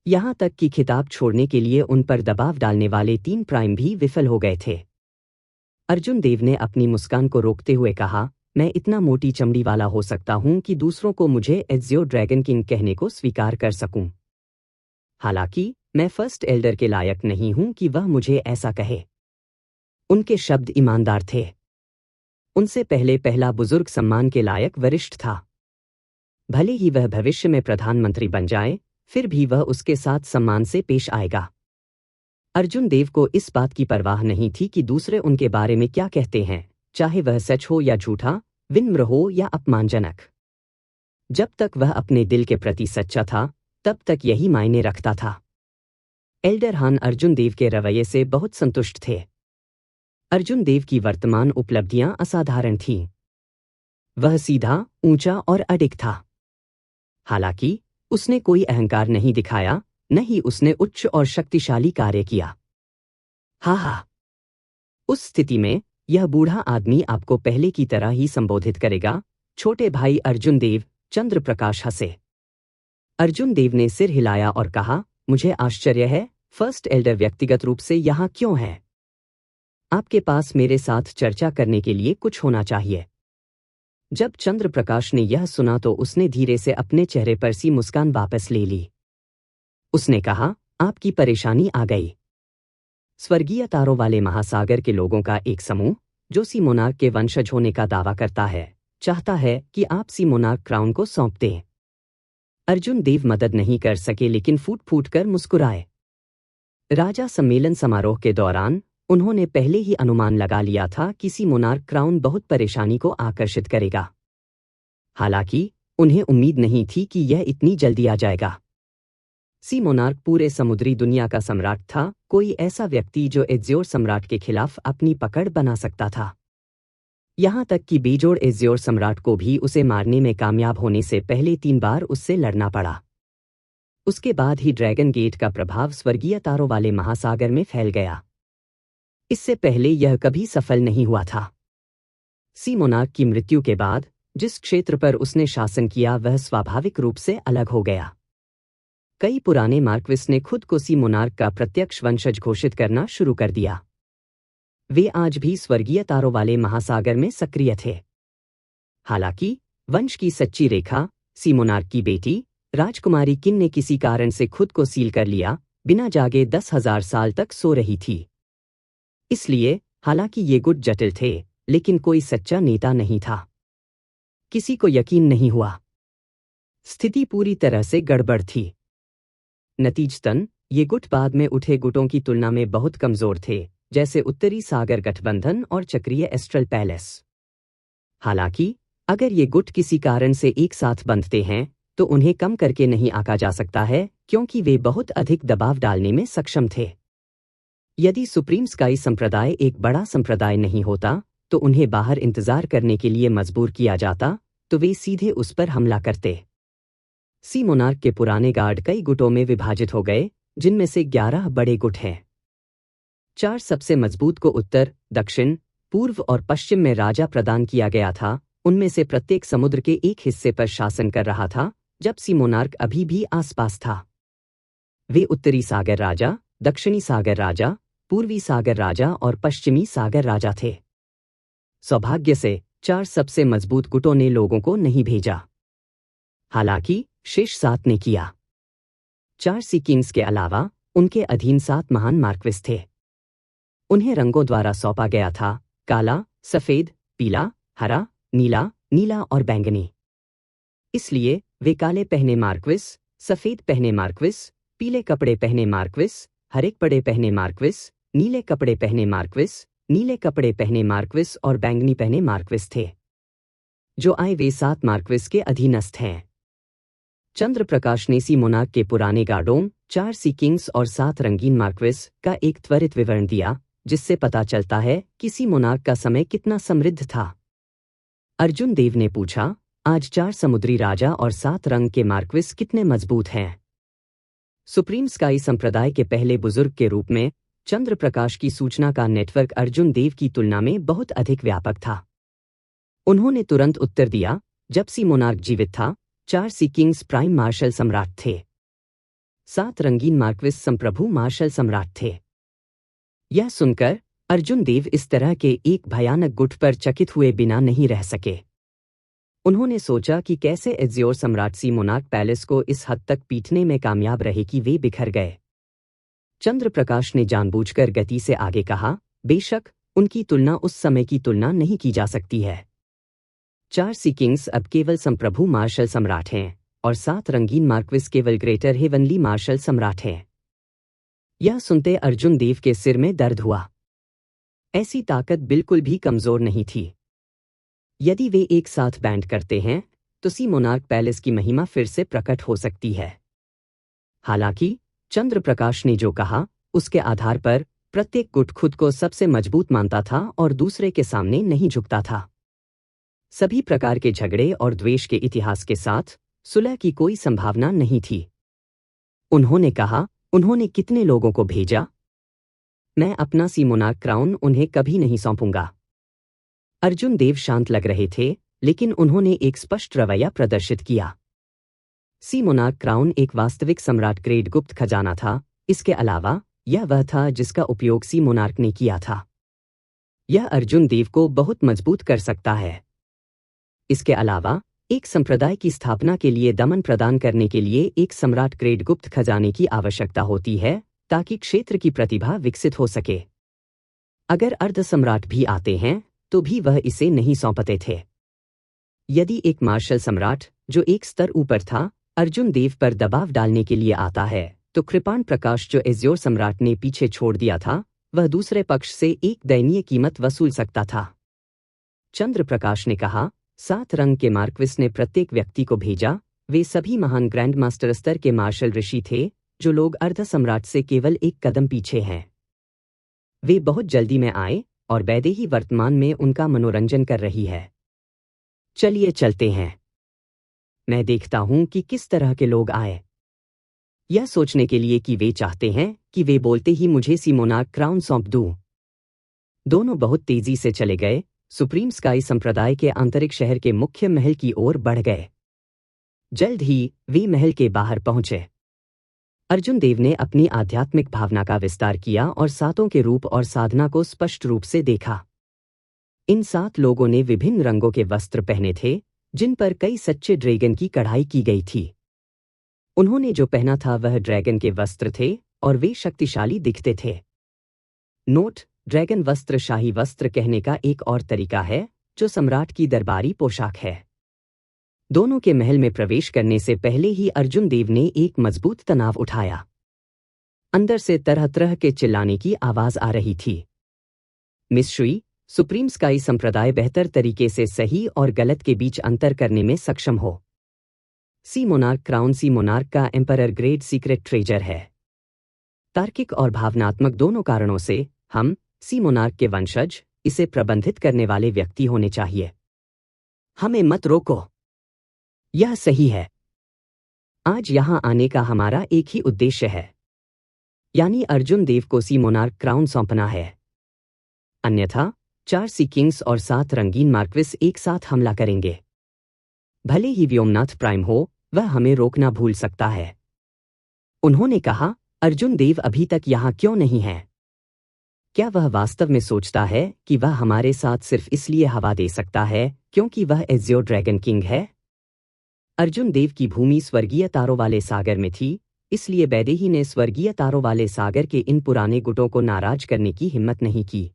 यहाँ तक कि खिताब छोड़ने के लिए उन पर दबाव डालने वाले 3 प्राइम भी विफल हो गए थे। अर्जुन देव ने अपनी मुस्कान को रोकते हुए कहा, मैं इतना मोटी चमड़ी वाला हो सकता हूं कि दूसरों को मुझे एज़्योर ड्रैगन किंग कहने को स्वीकार कर सकूं। हालांकि मैं फर्स्ट एल्डर के लायक नहीं हूं कि वह मुझे ऐसा कहे। उनके शब्द ईमानदार थे। उनसे पहले पहला बुजुर्ग सम्मान के लायक वरिष्ठ था। भले ही वह भविष्य में प्रधानमंत्री बन जाए, फिर भी वह उसके साथ सम्मान से पेश आएगा। अर्जुन देव को इस बात की परवाह नहीं थी कि दूसरे उनके बारे में क्या कहते हैं, चाहे वह सच हो या झूठा, विनम्र हो या अपमानजनक। जब तक वह अपने दिल के प्रति सच्चा था, तब तक यही मायने रखता था। एल्डर हान अर्जुन देव के रवैये से बहुत संतुष्ट थे। अर्जुन देव की वर्तमान उपलब्धियां असाधारण थीं। वह सीधा, ऊंचा और अडिग था। हालांकि उसने कोई अहंकार नहीं दिखाया, न ही उसने उच्च और शक्तिशाली कार्य किया। हा। उस स्थिति में यह बूढ़ा आदमी आपको पहले की तरह ही संबोधित करेगा, छोटे भाई अर्जुन देव। चंद्र प्रकाश हंसे। अर्जुन देव ने सिर हिलाया और कहा, मुझे आश्चर्य है, फर्स्ट एल्डर व्यक्तिगत रूप से यहाँ क्यों है? आपके पास मेरे साथ चर्चा करने के लिए कुछ होना चाहिए। जब चंद्र प्रकाश ने यह सुना तो उसने धीरे से अपने चेहरे पर सी मुस्कान वापस ले ली। उसने कहा, आपकी परेशानी आ गई। स्वर्गीय तारों वाले महासागर के लोगों का एक समूह, जो सी मोनार्क के वंशज होने का दावा करता है, चाहता है कि आप सी मोनार्क क्राउन को सौंप दें। अर्जुन देव मदद नहीं कर सके लेकिन फूट फूट कर मुस्कुराए। राजा सम्मेलन समारोह के दौरान उन्होंने पहले ही अनुमान लगा लिया था कि सी मोनार्क क्राउन बहुत परेशानी को आकर्षित करेगा। हालांकि उन्हें उम्मीद नहीं थी कि यह इतनी जल्दी आ जाएगा। सी मोनार्क पूरे समुद्री दुनिया का सम्राट था, कोई ऐसा व्यक्ति जो एज़्योर सम्राट के खिलाफ अपनी पकड़ बना सकता था। यहाँ तक कि बेजोड़ एज़्योर सम्राट को भी उसे मारने में कामयाब होने से पहले 3 बार उससे लड़ना पड़ा। उसके बाद ही ड्रैगन गेट का प्रभाव स्वर्गीय तारों वाले महासागर में फैल गया। इससे पहले यह कभी सफल नहीं हुआ था। सी मोनार्क की मृत्यु के बाद जिस क्षेत्र पर उसने शासन किया वह स्वाभाविक रूप से अलग हो गया। कई पुराने मार्क्विस ने खुद को सी मोनार्क का प्रत्यक्ष वंशज घोषित करना शुरू कर दिया। वे आज भी स्वर्गीय तारों वाले महासागर में सक्रिय थे। हालांकि वंश की सच्ची रेखा, सी मोनार्क की बेटी राजकुमारी किन ने किसी कारण से खुद को सील कर लिया, बिना जागे 10,000 साल तक सो रही थी। इसलिए हालांकि ये गुट जटिल थे, लेकिन कोई सच्चा नेता नहीं था। किसी को यकीन नहीं हुआ। स्थिति पूरी तरह से गड़बड़ थी। नतीजतन ये गुट बाद में उठे गुटों की तुलना में बहुत कमजोर थे, जैसे उत्तरी सागर गठबंधन और चक्रीय एस्ट्रल पैलेस। हालांकि अगर ये गुट किसी कारण से एक साथ बंधते हैं तो उन्हें कम करके नहीं आंका जा सकता है, क्योंकि वे बहुत अधिक दबाव डालने में सक्षम थे। यदि सुप्रीम स्काई संप्रदाय एक बड़ा संप्रदाय नहीं होता तो उन्हें बाहर इंतजार करने के लिए मजबूर किया जाता, तो वे सीधे उस पर हमला करते। सी मोनार्क के पुराने गार्ड कई गुटों में विभाजित हो गए, जिनमें से 11 बड़े गुट हैं। 4 सबसे मजबूत को उत्तर, दक्षिण, पूर्व और पश्चिम में राजा प्रदान किया गया था। उनमें से प्रत्येक समुद्र के एक हिस्से पर शासन कर रहा था, जब सी मोनार्क अभी भी आसपास था। वे उत्तरी सागर राजा, दक्षिणी सागर राजा, पूर्वी सागर राजा और पश्चिमी सागर राजा थे। सौभाग्य से 4 सबसे मजबूत गुटों ने लोगों को नहीं भेजा, हालांकि शेष 7 ने किया। 4 सी किंग्स के अलावा उनके अधीन 7 महान मार्क्विस थे। उन्हें रंगों द्वारा सौंपा गया था: काला, सफेद, पीला, हरा, नीला, नीला और बैंगनी। इसलिए वे काले पहने मार्क्विस, सफेद पहने मार्क्विस, पीले कपड़े पहने मार्क्विस, हरे कपड़े पहने मार्क्विस, नीले कपड़े पहने मार्क्विस, नीले कपड़े पहने मार्क्विस और बैंगनी पहने मार्क्विस थे। जो आए वे 7 मार्क्विस के अधीनस्थ हैं। चंद्र प्रकाश ने सी मोनार्क के पुराने गार्डों, 4 सी किंग्स और 7 रंगीन मार्क्विस का एक त्वरित विवरण दिया, जिससे पता चलता है कि सी मोनार्क का समय कितना समृद्ध था। अर्जुन देव ने पूछा, आज 4 समुद्री राजा और 7 रंग के मार्क्विस कितने मजबूत हैं? सुप्रीम स्काई संप्रदाय के पहले बुजुर्ग के रूप में चंद्र प्रकाश की सूचना का नेटवर्क अर्जुन देव की तुलना में बहुत अधिक व्यापक था। उन्होंने तुरंत उत्तर दिया, जब सी मोनार्क जीवित था, 4 सी किंग्स प्राइम मार्शल सम्राट थे। 7 रंगीन मार्क्विस संप्रभु मार्शल सम्राट थे। यह सुनकर अर्जुन देव इस तरह के एक भयानक गुट पर चकित हुए बिना नहीं रह सके। उन्होंने सोचा कि कैसे एज़्योर सम्राट सी मोनार्क पैलेस को इस हद तक पीटने में कामयाब रहे कि वे बिखर गए। चंद्र प्रकाश ने जानबूझकर गति से आगे कहा, बेशक उनकी तुलना उस समय की तुलना नहीं की जा सकती है। 4 सी किंग्स अब केवल संप्रभु मार्शल सम्राट हैं और 7 रंगीन मार्क्विस केवल ग्रेटर हेवनली मार्शल सम्राट हैं। यह सुनते अर्जुन देव के सिर में दर्द हुआ। ऐसी ताकत बिल्कुल भी कमजोर नहीं थी। यदि वे एक साथ बैंड करते हैं तो सी मोनार्क पैलेस की महिमा फिर से प्रकट हो सकती है। हालांकि चंद्र प्रकाश ने जो कहा, उसके आधार पर प्रत्येक गुट खुद को सबसे मजबूत मानता था और दूसरे के सामने नहीं झुकता था। सभी प्रकार के झगड़े और द्वेष के इतिहास के साथ सुलह की कोई संभावना नहीं थी। उन्होंने कहा, उन्होंने कितने लोगों को भेजा? मैं अपना सी मोनार्क क्राउन उन्हें कभी नहीं सौंपूंगा। अर्जुन देव शांत लग रहे थे, लेकिन उन्होंने एक स्पष्ट रवैया प्रदर्शित किया। सी मोनार्क क्राउन एक वास्तविक सम्राट ग्रेड गुप्त खजाना था। इसके अलावा यह वह था जिसका उपयोग सी मोनार्क ने किया था। यह अर्जुन देव को बहुत मजबूत कर सकता है। इसके अलावा एक संप्रदाय की स्थापना के लिए दमन प्रदान करने के लिए एक सम्राट ग्रेड गुप्त खजाने की आवश्यकता होती है, ताकि क्षेत्र की प्रतिभा विकसित हो सके। अगर अर्ध सम्राट भी आते हैं तो भी वह इसे नहीं सौंपते थे। यदि एक मार्शल सम्राट, जो एक स्तर ऊपर था, अर्जुन देव पर दबाव डालने के लिए आता है, तो कृपाण प्रकाश, जो एज़्योर सम्राट ने पीछे छोड़ दिया था, वह दूसरे पक्ष से एक दयनीय कीमत वसूल सकता था। चंद्र प्रकाश ने कहा, 7 रंग के मार्क्विस ने प्रत्येक व्यक्ति को भेजा। वे सभी महान ग्रैंड मास्टर स्तर के मार्शल ऋषि थे, जो लोग अर्ध सम्राट से केवल एक कदम पीछे हैं। वे बहुत जल्दी में आए और वैदेही वर्तमान में उनका मनोरंजन कर रही है। चलिए चलते हैं। मैं देखता हूं कि किस तरह के लोग आए। यह सोचने के लिए कि वे चाहते हैं कि वे बोलते ही मुझे सी मोनार्क क्राउन सौंप दूं। दोनों बहुत तेजी से चले गए, सुप्रीम स्काई संप्रदाय के आंतरिक शहर के मुख्य महल की ओर बढ़ गए। जल्द ही वे महल के बाहर पहुंचे। अर्जुन देव ने अपनी आध्यात्मिक भावना का विस्तार किया और 7 के रूप और साधना को स्पष्ट रूप से देखा। इन 7 लोगों ने विभिन्न रंगों के वस्त्र पहने थे, जिन पर कई सच्चे ड्रैगन की कढ़ाई की गई थी। उन्होंने जो पहना था वह ड्रैगन के वस्त्र थे और वे शक्तिशाली दिखते थे। नोट: ड्रैगन वस्त्र शाही वस्त्र कहने का एक और तरीका है, जो सम्राट की दरबारी पोशाक है। दोनों के महल में प्रवेश करने से पहले ही अर्जुन देव ने एक मजबूत तनाव उठाया। अंदर से तरह तरह के चिल्लाने की आवाज आ रही थी। मिस्ट्री: सुप्रीम स्काई संप्रदाय बेहतर तरीके से सही और गलत के बीच अंतर करने में सक्षम हो। सी मोनार्क क्राउन सी मोनार्क का एम्परर ग्रेड सीक्रेट ट्रेजर है। तार्किक और भावनात्मक दोनों कारणों से हम, सी मोनार्क के वंशज, इसे प्रबंधित करने वाले व्यक्ति होने चाहिए। हमें मत रोको। यह सही है। आज यहां आने का हमारा एक ही उद्देश्य है। यानी अर्जुन देव को सी मोनार्क क्राउन सौंपना है। अन्यथा 4 सी किंग्स और 7 रंगीन मार्क्विस एक साथ हमला करेंगे। भले ही व्योमनाथ प्राइम हो, वह हमें रोकना भूल सकता है। उन्होंने कहा, अर्जुन देव अभी तक यहाँ क्यों नहीं है? क्या वह वास्तव में सोचता है कि वह हमारे साथ सिर्फ इसलिए हवा दे सकता है क्योंकि वह एज़्योर ड्रैगन किंग है? अर्जुन देव की भूमि स्वर्गीय तारों वाले सागर में थी, इसलिए वैदेही ने स्वर्गीय तारों वाले सागर के इन पुराने गुटों को नाराज करने की हिम्मत नहीं की।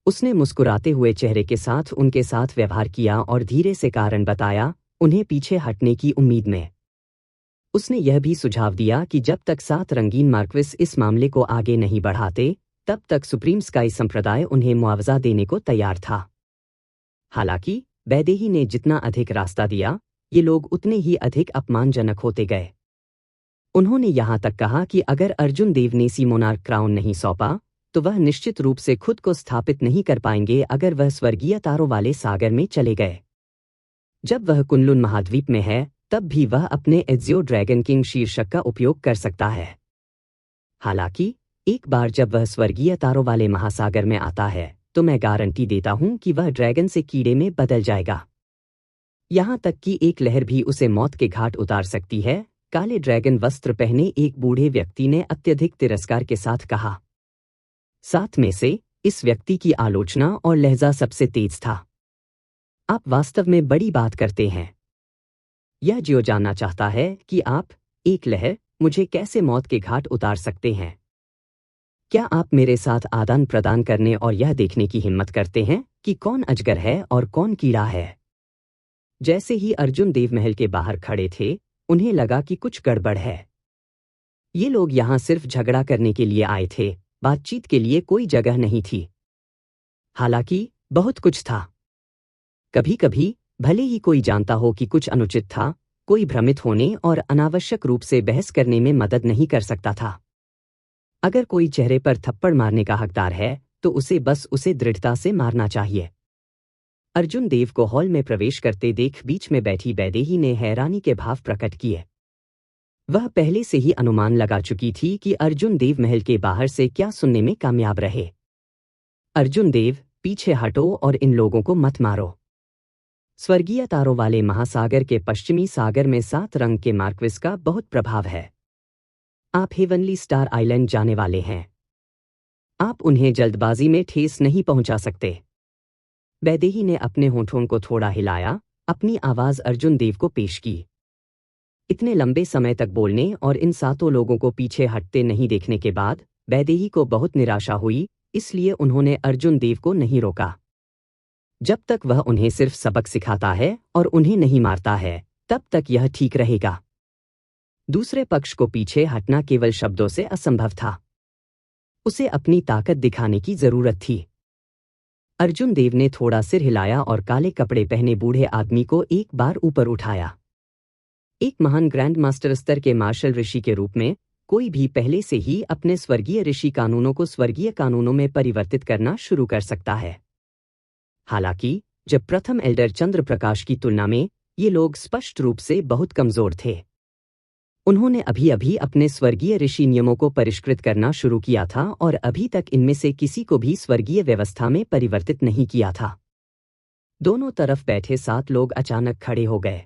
उसने मुस्कुराते हुए चेहरे के साथ उनके साथ व्यवहार किया और धीरे से कारण बताया, उन्हें पीछे हटने की उम्मीद में। उसने यह भी सुझाव दिया कि जब तक 7 रंगीन मार्क्विस इस मामले को आगे नहीं बढ़ाते, तब तक सुप्रीम स्काई संप्रदाय उन्हें मुआवजा देने को तैयार था। हालांकि वैदेही ने जितना अधिक रास्ता दिया, ये लोग उतने ही अधिक अपमानजनक होते गए। उन्होंने यहाँ तक कहा कि अगर अर्जुन देव ने सी मोनार्क क्राउन नहीं सौंपा, तो वह निश्चित रूप से खुद को स्थापित नहीं कर पाएंगे अगर वह स्वर्गीय तारों वाले सागर में चले गए। जब वह कुनलुन महाद्वीप में है, तब भी वह अपने एज़्योर ड्रैगन किंग शीर्षक का उपयोग कर सकता है। हालांकि एक बार जब वह स्वर्गीय तारों वाले महासागर में आता है, तो मैं गारंटी देता हूं कि वह ड्रैगन से कीड़े में बदल जाएगा। यहां तक कि एक लहर भी उसे मौत के घाट उतार सकती है। काले ड्रैगन वस्त्र पहने एक बूढ़े व्यक्ति ने अत्यधिक तिरस्कार के साथ कहा। 7 में से इस व्यक्ति की आलोचना और लहजा सबसे तेज था। आप वास्तव में बड़ी बात करते हैं। यह जियो जानना चाहता है कि आप, एक लहर, मुझे कैसे मौत के घाट उतार सकते हैं? क्या आप मेरे साथ आदान प्रदान करने और यह देखने की हिम्मत करते हैं कि कौन अजगर है और कौन कीड़ा है? जैसे ही अर्जुन देव महल के बाहर खड़े थे, उन्हें लगा कि कुछ गड़बड़ है। ये लोग यहाँ सिर्फ झगड़ा करने के लिए आए थे, बातचीत के लिए कोई जगह नहीं थी। हालांकि बहुत कुछ था। कभी कभी भले ही कोई जानता हो कि कुछ अनुचित था, कोई भ्रमित होने और अनावश्यक रूप से बहस करने में मदद नहीं कर सकता था। अगर कोई चेहरे पर थप्पड़ मारने का हकदार है, तो उसे दृढ़ता से मारना चाहिए। अर्जुन देव को हॉल में प्रवेश करते देख बीच में बैठी वैदेही ने हैरानी के भाव प्रकट किए। वह पहले से ही अनुमान लगा चुकी थी कि अर्जुन देव महल के बाहर से क्या सुनने में कामयाब रहे। अर्जुन देव, पीछे हटो और इन लोगों को मत मारो। स्वर्गीय तारों वाले महासागर के पश्चिमी सागर में 7 रंग के मार्क्विस का बहुत प्रभाव है। आप हेवनली स्टार आइलैंड जाने वाले हैं। आप उन्हें जल्दबाजी में ठेस नहीं पहुंचा सकते। वैदेही ने अपने होठों को थोड़ा हिलाया, अपनी आवाज अर्जुन देव को पेश की। इतने लंबे समय तक बोलने और इन 7 लोगों को पीछे हटते नहीं देखने के बाद वैदेही को बहुत निराशा हुई, इसलिए उन्होंने अर्जुन देव को नहीं रोका। जब तक वह उन्हें सिर्फ सबक सिखाता है और उन्हें नहीं मारता है, तब तक यह ठीक रहेगा। दूसरे पक्ष को पीछे हटना केवल शब्दों से असंभव था। उसे अपनी ताकत दिखाने की जरूरत थी। अर्जुन देव ने थोड़ा सिर हिलाया और काले कपड़े पहने बूढ़े आदमी को एक बार ऊपर उठाया। एक महान ग्रैंड मास्टर स्तर के मार्शल ऋषि के रूप में कोई भी पहले से ही अपने स्वर्गीय ऋषि कानूनों को स्वर्गीय कानूनों में परिवर्तित करना शुरू कर सकता है। हालांकि जब प्रथम एल्डर चंद्र प्रकाश की तुलना में ये लोग स्पष्ट रूप से बहुत कमजोर थे। उन्होंने अभी अभी अपने स्वर्गीय ऋषि नियमों को परिष्कृत करना शुरू किया था और अभी तक इनमें से किसी को भी स्वर्गीय व्यवस्था में परिवर्तित नहीं किया था। दोनों तरफ बैठे 7 लोग अचानक खड़े हो गए।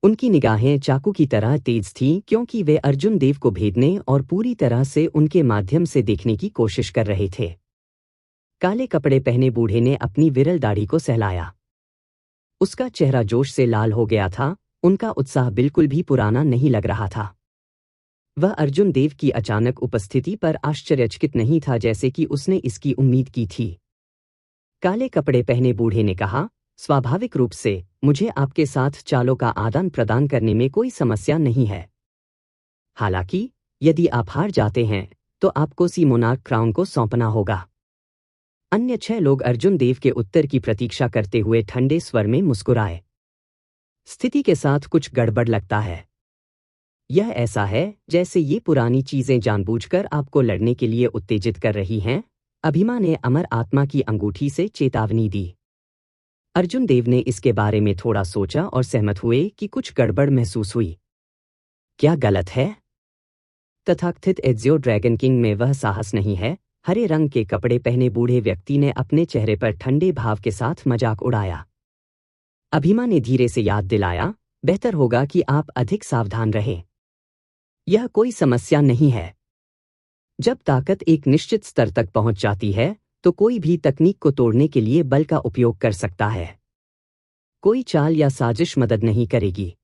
उनकी निगाहें चाकू की तरह तेज थीं क्योंकि वे अर्जुन देव को भेदने और पूरी तरह से उनके माध्यम से देखने की कोशिश कर रहे थे। काले कपड़े पहने बूढ़े ने अपनी विरल दाढ़ी को सहलाया। उसका चेहरा जोश से लाल हो गया था, उनका उत्साह बिल्कुल भी पुराना नहीं लग रहा था। वह अर्जुन देव की अचानक उपस्थिति पर आश्चर्यचकित नहीं था जैसे कि उसने इसकी उम्मीद की थी। काले कपड़े पहने बूढ़े ने कहा, स्वाभाविक रूप से मुझे आपके साथ चालों का आदान प्रदान करने में कोई समस्या नहीं है। हालांकि यदि आप हार जाते हैं, तो आपको सी मोनार्क क्राउन को सौंपना होगा। अन्य 6 लोग अर्जुन देव के उत्तर की प्रतीक्षा करते हुए ठंडे स्वर में मुस्कुराए। स्थिति के साथ कुछ गड़बड़ लगता है। यह ऐसा है जैसे ये पुरानी चीजें जानबूझकर आपको लड़ने के लिए उत्तेजित कर रही हैं। अभिमा ने अमर आत्मा की अंगूठी से चेतावनी दी। अर्जुन देव ने इसके बारे में थोड़ा सोचा और सहमत हुए कि कुछ गड़बड़ महसूस हुई। क्या गलत है? तथाकथित एजियो ड्रैगन किंग में वह साहस नहीं है। हरे रंग के कपड़े पहने बूढ़े व्यक्ति ने अपने चेहरे पर ठंडे भाव के साथ मजाक उड़ाया। अभिमा ने धीरे से याद दिलाया, बेहतर होगा कि आप अधिक सावधान रहें। यह कोई समस्या नहीं है। जब ताकत एक निश्चित स्तर तक पहुंच जाती है तो कोई भी तकनीक को तोड़ने के लिए बल का उपयोग कर सकता है। कोई चाल या साजिश मदद नहीं करेगी।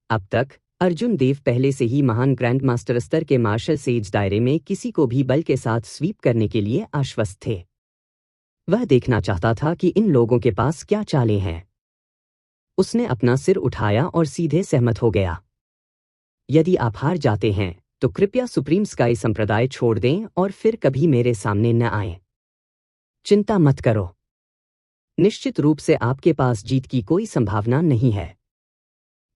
अब तक अर्जुन देव पहले से ही महान ग्रैंड मास्टर स्तर के मार्शल सेज दायरे में किसी को भी बल के साथ स्वीप करने के लिए आश्वस्त थे। वह देखना चाहता था कि इन लोगों के पास क्या चालें हैं। उसने अपना सिर उठाया और सीधे सहमत हो गया। यदि आप हार जाते हैं तो कृपया सुप्रीम स्काई संप्रदाय छोड़ दें और फिर कभी मेरे सामने न आएं। चिंता मत करो। निश्चित रूप से आपके पास जीत की कोई संभावना नहीं है।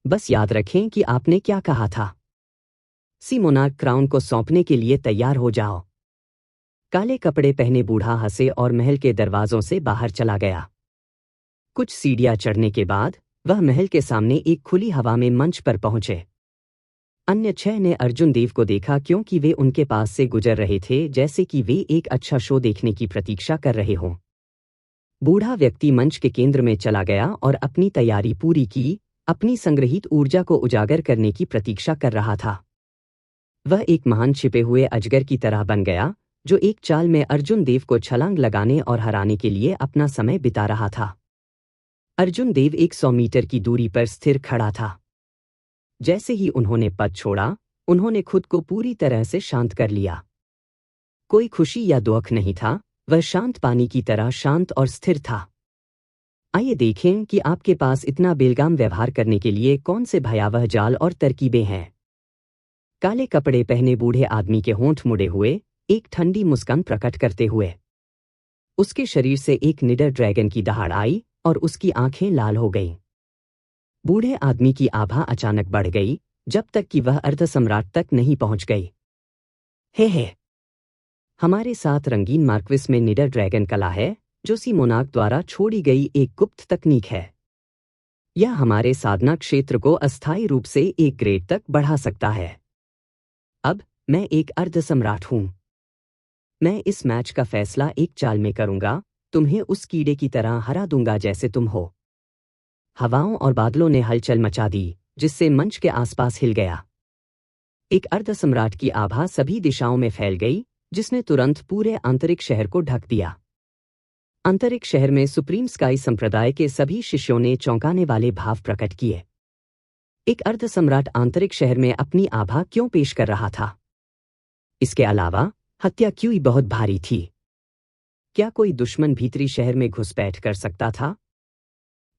बस याद रखें कि आपने क्या कहा था। सी मोनार्क क्राउन को सौंपने के लिए तैयार हो जाओ। काले कपड़े पहने बूढ़ा हंसे और महल के दरवाजों से बाहर चला गया। कुछ सीढ़ियां चढ़ने के बाद वह महल के सामने एक खुली हवा में मंच पर पहुंचे। अन्य 6 ने अर्जुन देव को देखा क्योंकि वे उनके पास से गुजर रहे थे जैसे कि वे एक अच्छा शो देखने की प्रतीक्षा कर रहे हों। बूढ़ा व्यक्ति मंच के केंद्र में चला गया और अपनी तैयारी पूरी की, अपनी संग्रहित ऊर्जा को उजागर करने की प्रतीक्षा कर रहा था। वह एक महान छिपे हुए अजगर की तरह बन गया जो एक चाल में अर्जुन देव को छलांग लगाने और हराने के लिए अपना समय बिता रहा था। अर्जुन देव 100 मीटर की दूरी पर स्थिर खड़ा था। जैसे ही उन्होंने पद छोड़ा, उन्होंने खुद को पूरी तरह से शांत कर लिया। कोई खुशी या दुख नहीं था, वह शांत पानी की तरह शांत और स्थिर था। आइए देखें कि आपके पास इतना बेलगाम व्यवहार करने के लिए कौन से भयावह जाल और तरकीबें हैं। काले कपड़े पहने बूढ़े आदमी के होंठ मुड़े हुए, एक ठंडी मुस्कान प्रकट करते हुए। उसके शरीर से एक निडर ड्रैगन की दहाड़ आई और उसकी आंखें लाल हो गईं। बूढ़े आदमी की आभा अचानक बढ़ गई जब तक कि वह अर्धसम्राट तक नहीं पहुंच गई। हे हमारे साथ रंगीन मार्क्विस में निडर ड्रैगन कला है जो सी मोनार्क द्वारा छोड़ी गई एक गुप्त तकनीक है। यह हमारे साधना क्षेत्र को अस्थायी रूप से एक ग्रेड तक बढ़ा सकता है। अब मैं एक अर्धसम्राट हूं। मैं इस मैच का फैसला एक चाल में करूंगा, तुम्हें उस कीड़े की तरह हरा दूंगा जैसे तुम हो। हवाओं और बादलों ने हलचल मचा दी जिससे मंच के आसपास हिल गया। एक अर्धसम्राट की आभा सभी दिशाओं में फैल गई जिसने तुरंत पूरे आंतरिक शहर को ढक दिया। आंतरिक शहर में सुप्रीम स्काई संप्रदाय के सभी शिष्यों ने चौंकाने वाले भाव प्रकट किए। एक अर्धसम्राट आंतरिक शहर में अपनी आभा क्यों पेश कर रहा था? इसके अलावा हत्या क्यों बहुत भारी थी? क्या कोई दुश्मन भीतरी शहर में घुसपैठ कर सकता था?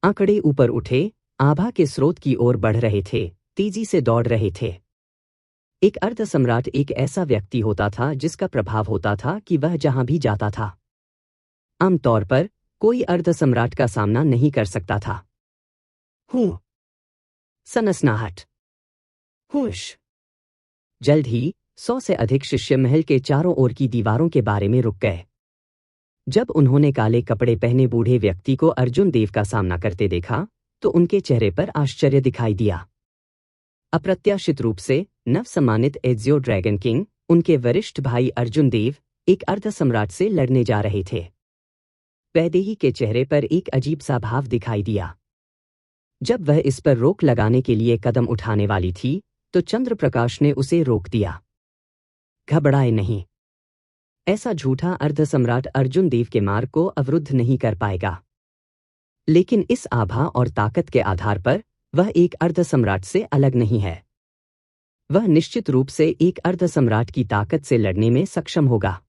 आंकड़े ऊपर उठे, आभा के स्रोत की ओर बढ़ रहे थे, तेजी से दौड़ रहे थे। एक अर्धसम्राट एक ऐसा व्यक्ति होता था जिसका प्रभाव होता था कि वह जहां भी जाता था। आमतौर पर कोई अर्धसम्राट का सामना नहीं कर सकता था। सनसनाहट। हुश। जल्द ही 100 से अधिक शिष्य महल के चारों ओर की दीवारों के बारे में रुक गए। जब उन्होंने काले कपड़े पहने बूढ़े व्यक्ति को अर्जुन देव का सामना करते देखा तो उनके चेहरे पर आश्चर्य दिखाई दिया। अप्रत्याशित रूप से नवसम्मानित एजियो ड्रैगन किंग, उनके वरिष्ठ भाई अर्जुन देव, एक अर्धसम्राट से लड़ने जा रहे थे। वैदेही के चेहरे पर एक अजीब सा भाव दिखाई दिया। जब वह इस पर रोक लगाने के लिए कदम उठाने वाली थी तो चंद्रप्रकाश ने उसे रोक दिया। घबराए नहीं। ऐसा झूठा अर्धसम्राट अर्जुन देव के मार्ग को अवरुद्ध नहीं कर पाएगा। लेकिन इस आभा और ताकत के आधार पर वह एक अर्धसम्राट से अलग नहीं है। वह निश्चित रूप से एक अर्धसम्राट की ताकत से लड़ने में सक्षम होगा।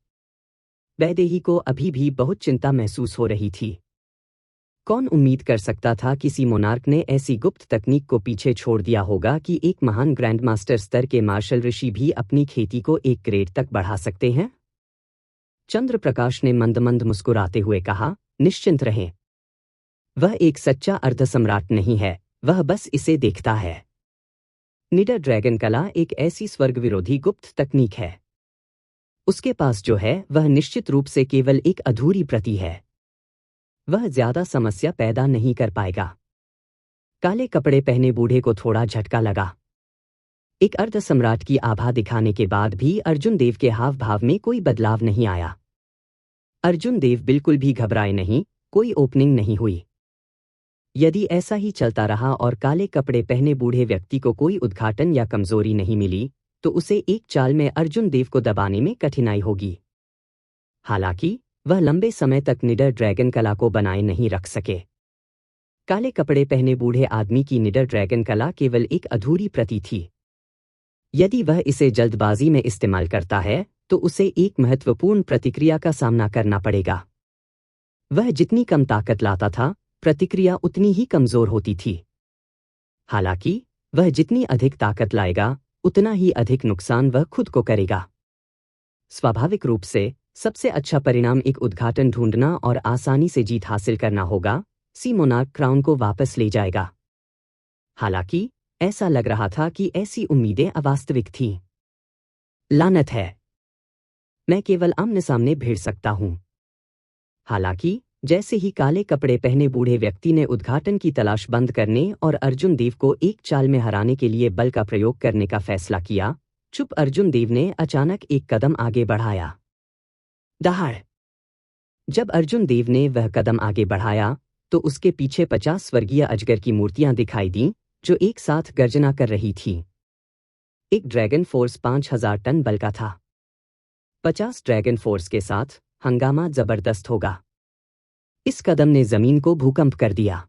वैदेही को अभी भी बहुत चिंता महसूस हो रही थी। कौन उम्मीद कर सकता था कि सी मोनार्क ने ऐसी गुप्त तकनीक को पीछे छोड़ दिया होगा कि एक महान ग्रैंड मास्टर स्तर के मार्शल ऋषि भी अपनी खेती को एक ग्रेड तक बढ़ा सकते हैं? चंद्रप्रकाश ने मंद मंद मुस्कुराते हुए कहा, निश्चिंत रहें। वह एक सच्चा अर्धसम्राट नहीं है, वह बस इसे देखता है। निडर ड्रैगन कला एक ऐसी स्वर्ग विरोधी गुप्त तकनीक है। उसके पास जो है वह निश्चित रूप से केवल एक अधूरी प्रति है। वह ज्यादा समस्या पैदा नहीं कर पाएगा। काले कपड़े पहने बूढ़े को थोड़ा झटका लगा। एक अर्ध सम्राट की आभा दिखाने के बाद भी अर्जुन देव के हाव भाव में कोई बदलाव नहीं आया। अर्जुन देव बिल्कुल भी घबराए नहीं, कोई ओपनिंग नहीं हुई। यदि ऐसा ही चलता रहा और काले कपड़े पहने बूढ़े व्यक्ति को कोई उद्घाटन या कमजोरी नहीं मिली, तो उसे एक चाल में अर्जुन देव को दबाने में कठिनाई होगी। हालांकि वह लंबे समय तक निडर ड्रैगन कला को बनाए नहीं रख सके। काले कपड़े पहने बूढ़े आदमी की निडर ड्रैगन कला केवल एक अधूरी प्रति थी। यदि वह इसे जल्दबाजी में इस्तेमाल करता है तो उसे एक महत्वपूर्ण प्रतिक्रिया का सामना करना पड़ेगा। वह जितनी कम ताकत लाता था, प्रतिक्रिया उतनी ही कमजोर होती थी। हालांकि वह जितनी अधिक ताकत लाएगा, उतना ही अधिक नुकसान वह खुद को करेगा। स्वाभाविक रूप से सबसे अच्छा परिणाम एक उद्घाटन ढूंढना और आसानी से जीत हासिल करना होगा। सी मोनार्क क्राउन को वापस ले जाएगा। हालांकि ऐसा लग रहा था कि ऐसी उम्मीदें अवास्तविक थीं। लानत है, मैं केवल आमने सामने भिड़ सकता हूं। हालांकि जैसे ही काले कपड़े पहने बूढ़े व्यक्ति ने उद्घाटन की तलाश बंद करने और अर्जुन देव को एक चाल में हराने के लिए बल का प्रयोग करने का फैसला किया, चुप अर्जुन देव ने अचानक एक कदम आगे बढ़ाया। दहाड़! जब अर्जुन देव ने वह कदम आगे बढ़ाया तो उसके पीछे 50 स्वर्गीय अजगर की मूर्तियां दिखाई दीं, जो एक साथ गर्जना कर रही थीं। एक ड्रैगन फोर्स 5000 टन बल का था। 50 ड्रैगन फोर्स के साथ हंगामा जबरदस्त होगा। इस कदम ने जमीन को भूकंप कर दिया।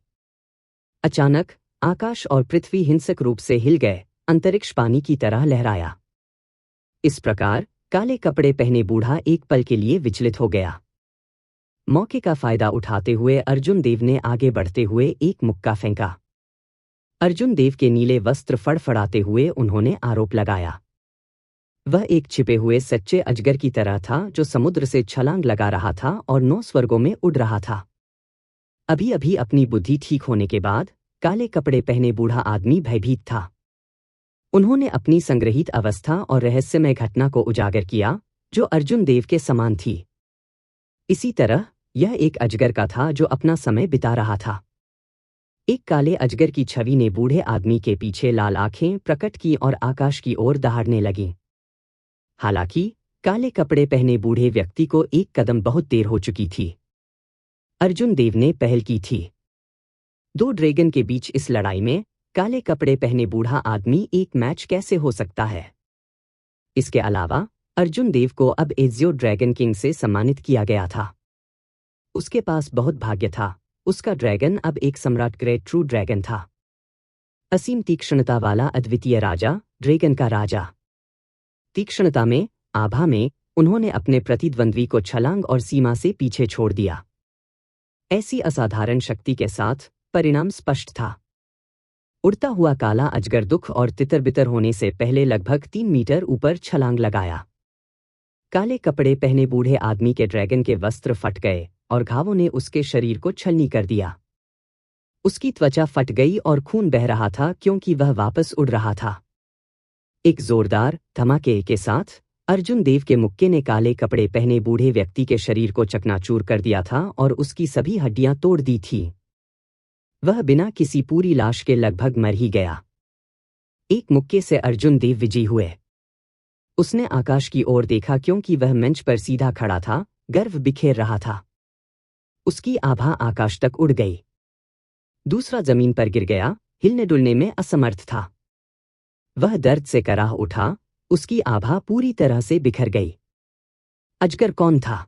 अचानक आकाश और पृथ्वी हिंसक रूप से हिल गए, अंतरिक्ष पानी की तरह लहराया। इस प्रकार काले कपड़े पहने बूढ़ा एक पल के लिए विचलित हो गया। मौके का फायदा उठाते हुए अर्जुन देव ने आगे बढ़ते हुए एक मुक्का फेंका। अर्जुन देव के नीले वस्त्र फड़फड़ाते हुए उन्होंने आरोप लगाया। वह एक छिपे हुए सच्चे अजगर की तरह था जो समुद्र से छलांग लगा रहा था और 9 स्वर्गों में उड़ रहा था। अभी अभी अपनी बुद्धि ठीक होने के बाद काले कपड़े पहने बूढ़ा आदमी भयभीत था। उन्होंने अपनी संग्रहित अवस्था और रहस्यमय घटना को उजागर किया, जो अर्जुन देव के समान थी। इसी तरह यह एक अजगर का था जो अपना समय बिता रहा था। एक काले अजगर की छवि ने बूढ़े आदमी के पीछे लाल आंखें प्रकट की और आकाश की ओर दहाड़ने लगी। हालांकि काले कपड़े पहने बूढ़े व्यक्ति को एक कदम बहुत देर हो चुकी थी। अर्जुन देव ने पहल की थी। 2 ड्रैगन के बीच इस लड़ाई में काले कपड़े पहने बूढ़ा आदमी एक मैच कैसे हो सकता है? इसके अलावा अर्जुन देव को अब एजियो ड्रैगन किंग से सम्मानित किया गया था। उसके पास बहुत भाग्य था। उसका ड्रैगन अब एक सम्राट ग्रेट ट्रू ड्रैगन था। असीम तीक्ष्णता वाला अद्वितीय राजा, ड्रैगन का राजा। तीक्ष्णता में, आभा में, उन्होंने अपने प्रतिद्वंद्वी को छलांग और सीमा से पीछे छोड़ दिया। ऐसी असाधारण शक्ति के साथ परिणाम स्पष्ट था। उड़ता हुआ काला अजगर दुख और तितर-बितर होने से पहले लगभग 3 मीटर ऊपर छलांग लगाया। काले कपड़े पहने बूढ़े आदमी के ड्रैगन के वस्त्र फट गए और घावों ने उसके शरीर को छलनी कर दिया। उसकी त्वचा फट गई और खून बह रहा था क्योंकि वह वापस उड़ रहा था। एक जोरदार धमाके के साथ अर्जुन देव के मुक्के ने काले कपड़े पहने बूढ़े व्यक्ति के शरीर को चकनाचूर कर दिया था और उसकी सभी हड्डियां तोड़ दी थी। वह बिना किसी पूरी लाश के लगभग मर ही गया। एक मुक्के से अर्जुन देव विजयी हुए। उसने आकाश की ओर देखा क्योंकि वह मंच पर सीधा खड़ा था, गर्व बिखेर रहा था। उसकी आभा आकाश तक उड़ गई। दूसरा जमीन पर गिर गया, हिलने डुलने में असमर्थ था। वह दर्द से कराह उठा, उसकी आभा पूरी तरह से बिखर गई। अजगर कौन था?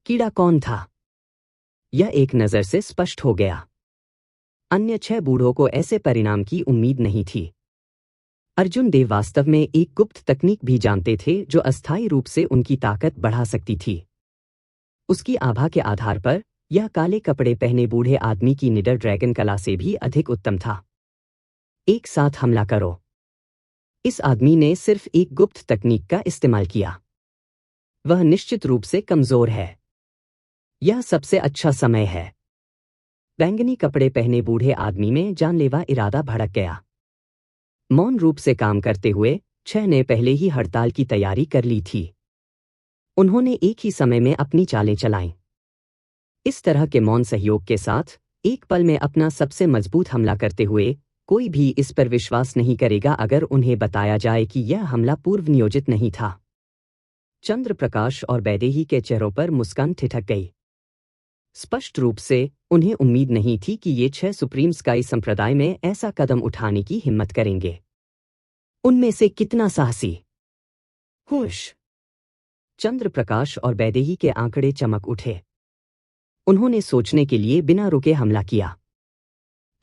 कीड़ा कौन था? यह एक नज़र से स्पष्ट हो गया। अन्य 6 बूढ़ों को ऐसे परिणाम की उम्मीद नहीं थी। अर्जुन देव वास्तव में एक गुप्त तकनीक भी जानते थे जो अस्थायी रूप से उनकी ताकत बढ़ा सकती थी। उसकी आभा के आधार पर यह काले कपड़े पहने बूढ़े आदमी की निडर ड्रैगन कला से भी अधिक उत्तम था। एक साथ हमला करो। इस आदमी ने सिर्फ एक गुप्त तकनीक का इस्तेमाल किया। वह निश्चित रूप से कमजोर है। यह सबसे अच्छा समय है। बैंगनी कपड़े पहने बूढ़े आदमी में जानलेवा इरादा भड़क गया। मौन रूप से काम करते हुए 6 ने पहले ही हड़ताल की तैयारी कर ली थी। उन्होंने एक ही समय में अपनी चालें चलाईं। इस तरह के मौन सहयोग के साथ एक पल में अपना सबसे मजबूत हमला करते हुए कोई भी इस पर विश्वास नहीं करेगा अगर उन्हें बताया जाए कि यह हमला पूर्व नियोजित नहीं था। चंद्र प्रकाश और वैदेही के चेहरों पर मुस्कान ठिठक गई। स्पष्ट रूप से उन्हें उम्मीद नहीं थी कि ये 6 सुप्रीम स्काई संप्रदाय में ऐसा कदम उठाने की हिम्मत करेंगे। उनमें से कितना साहसी! हुश! चंद्र प्रकाश और वैदेही के आंकड़े चमक उठे। उन्होंने सोचने के लिए बिना रुके हमला किया।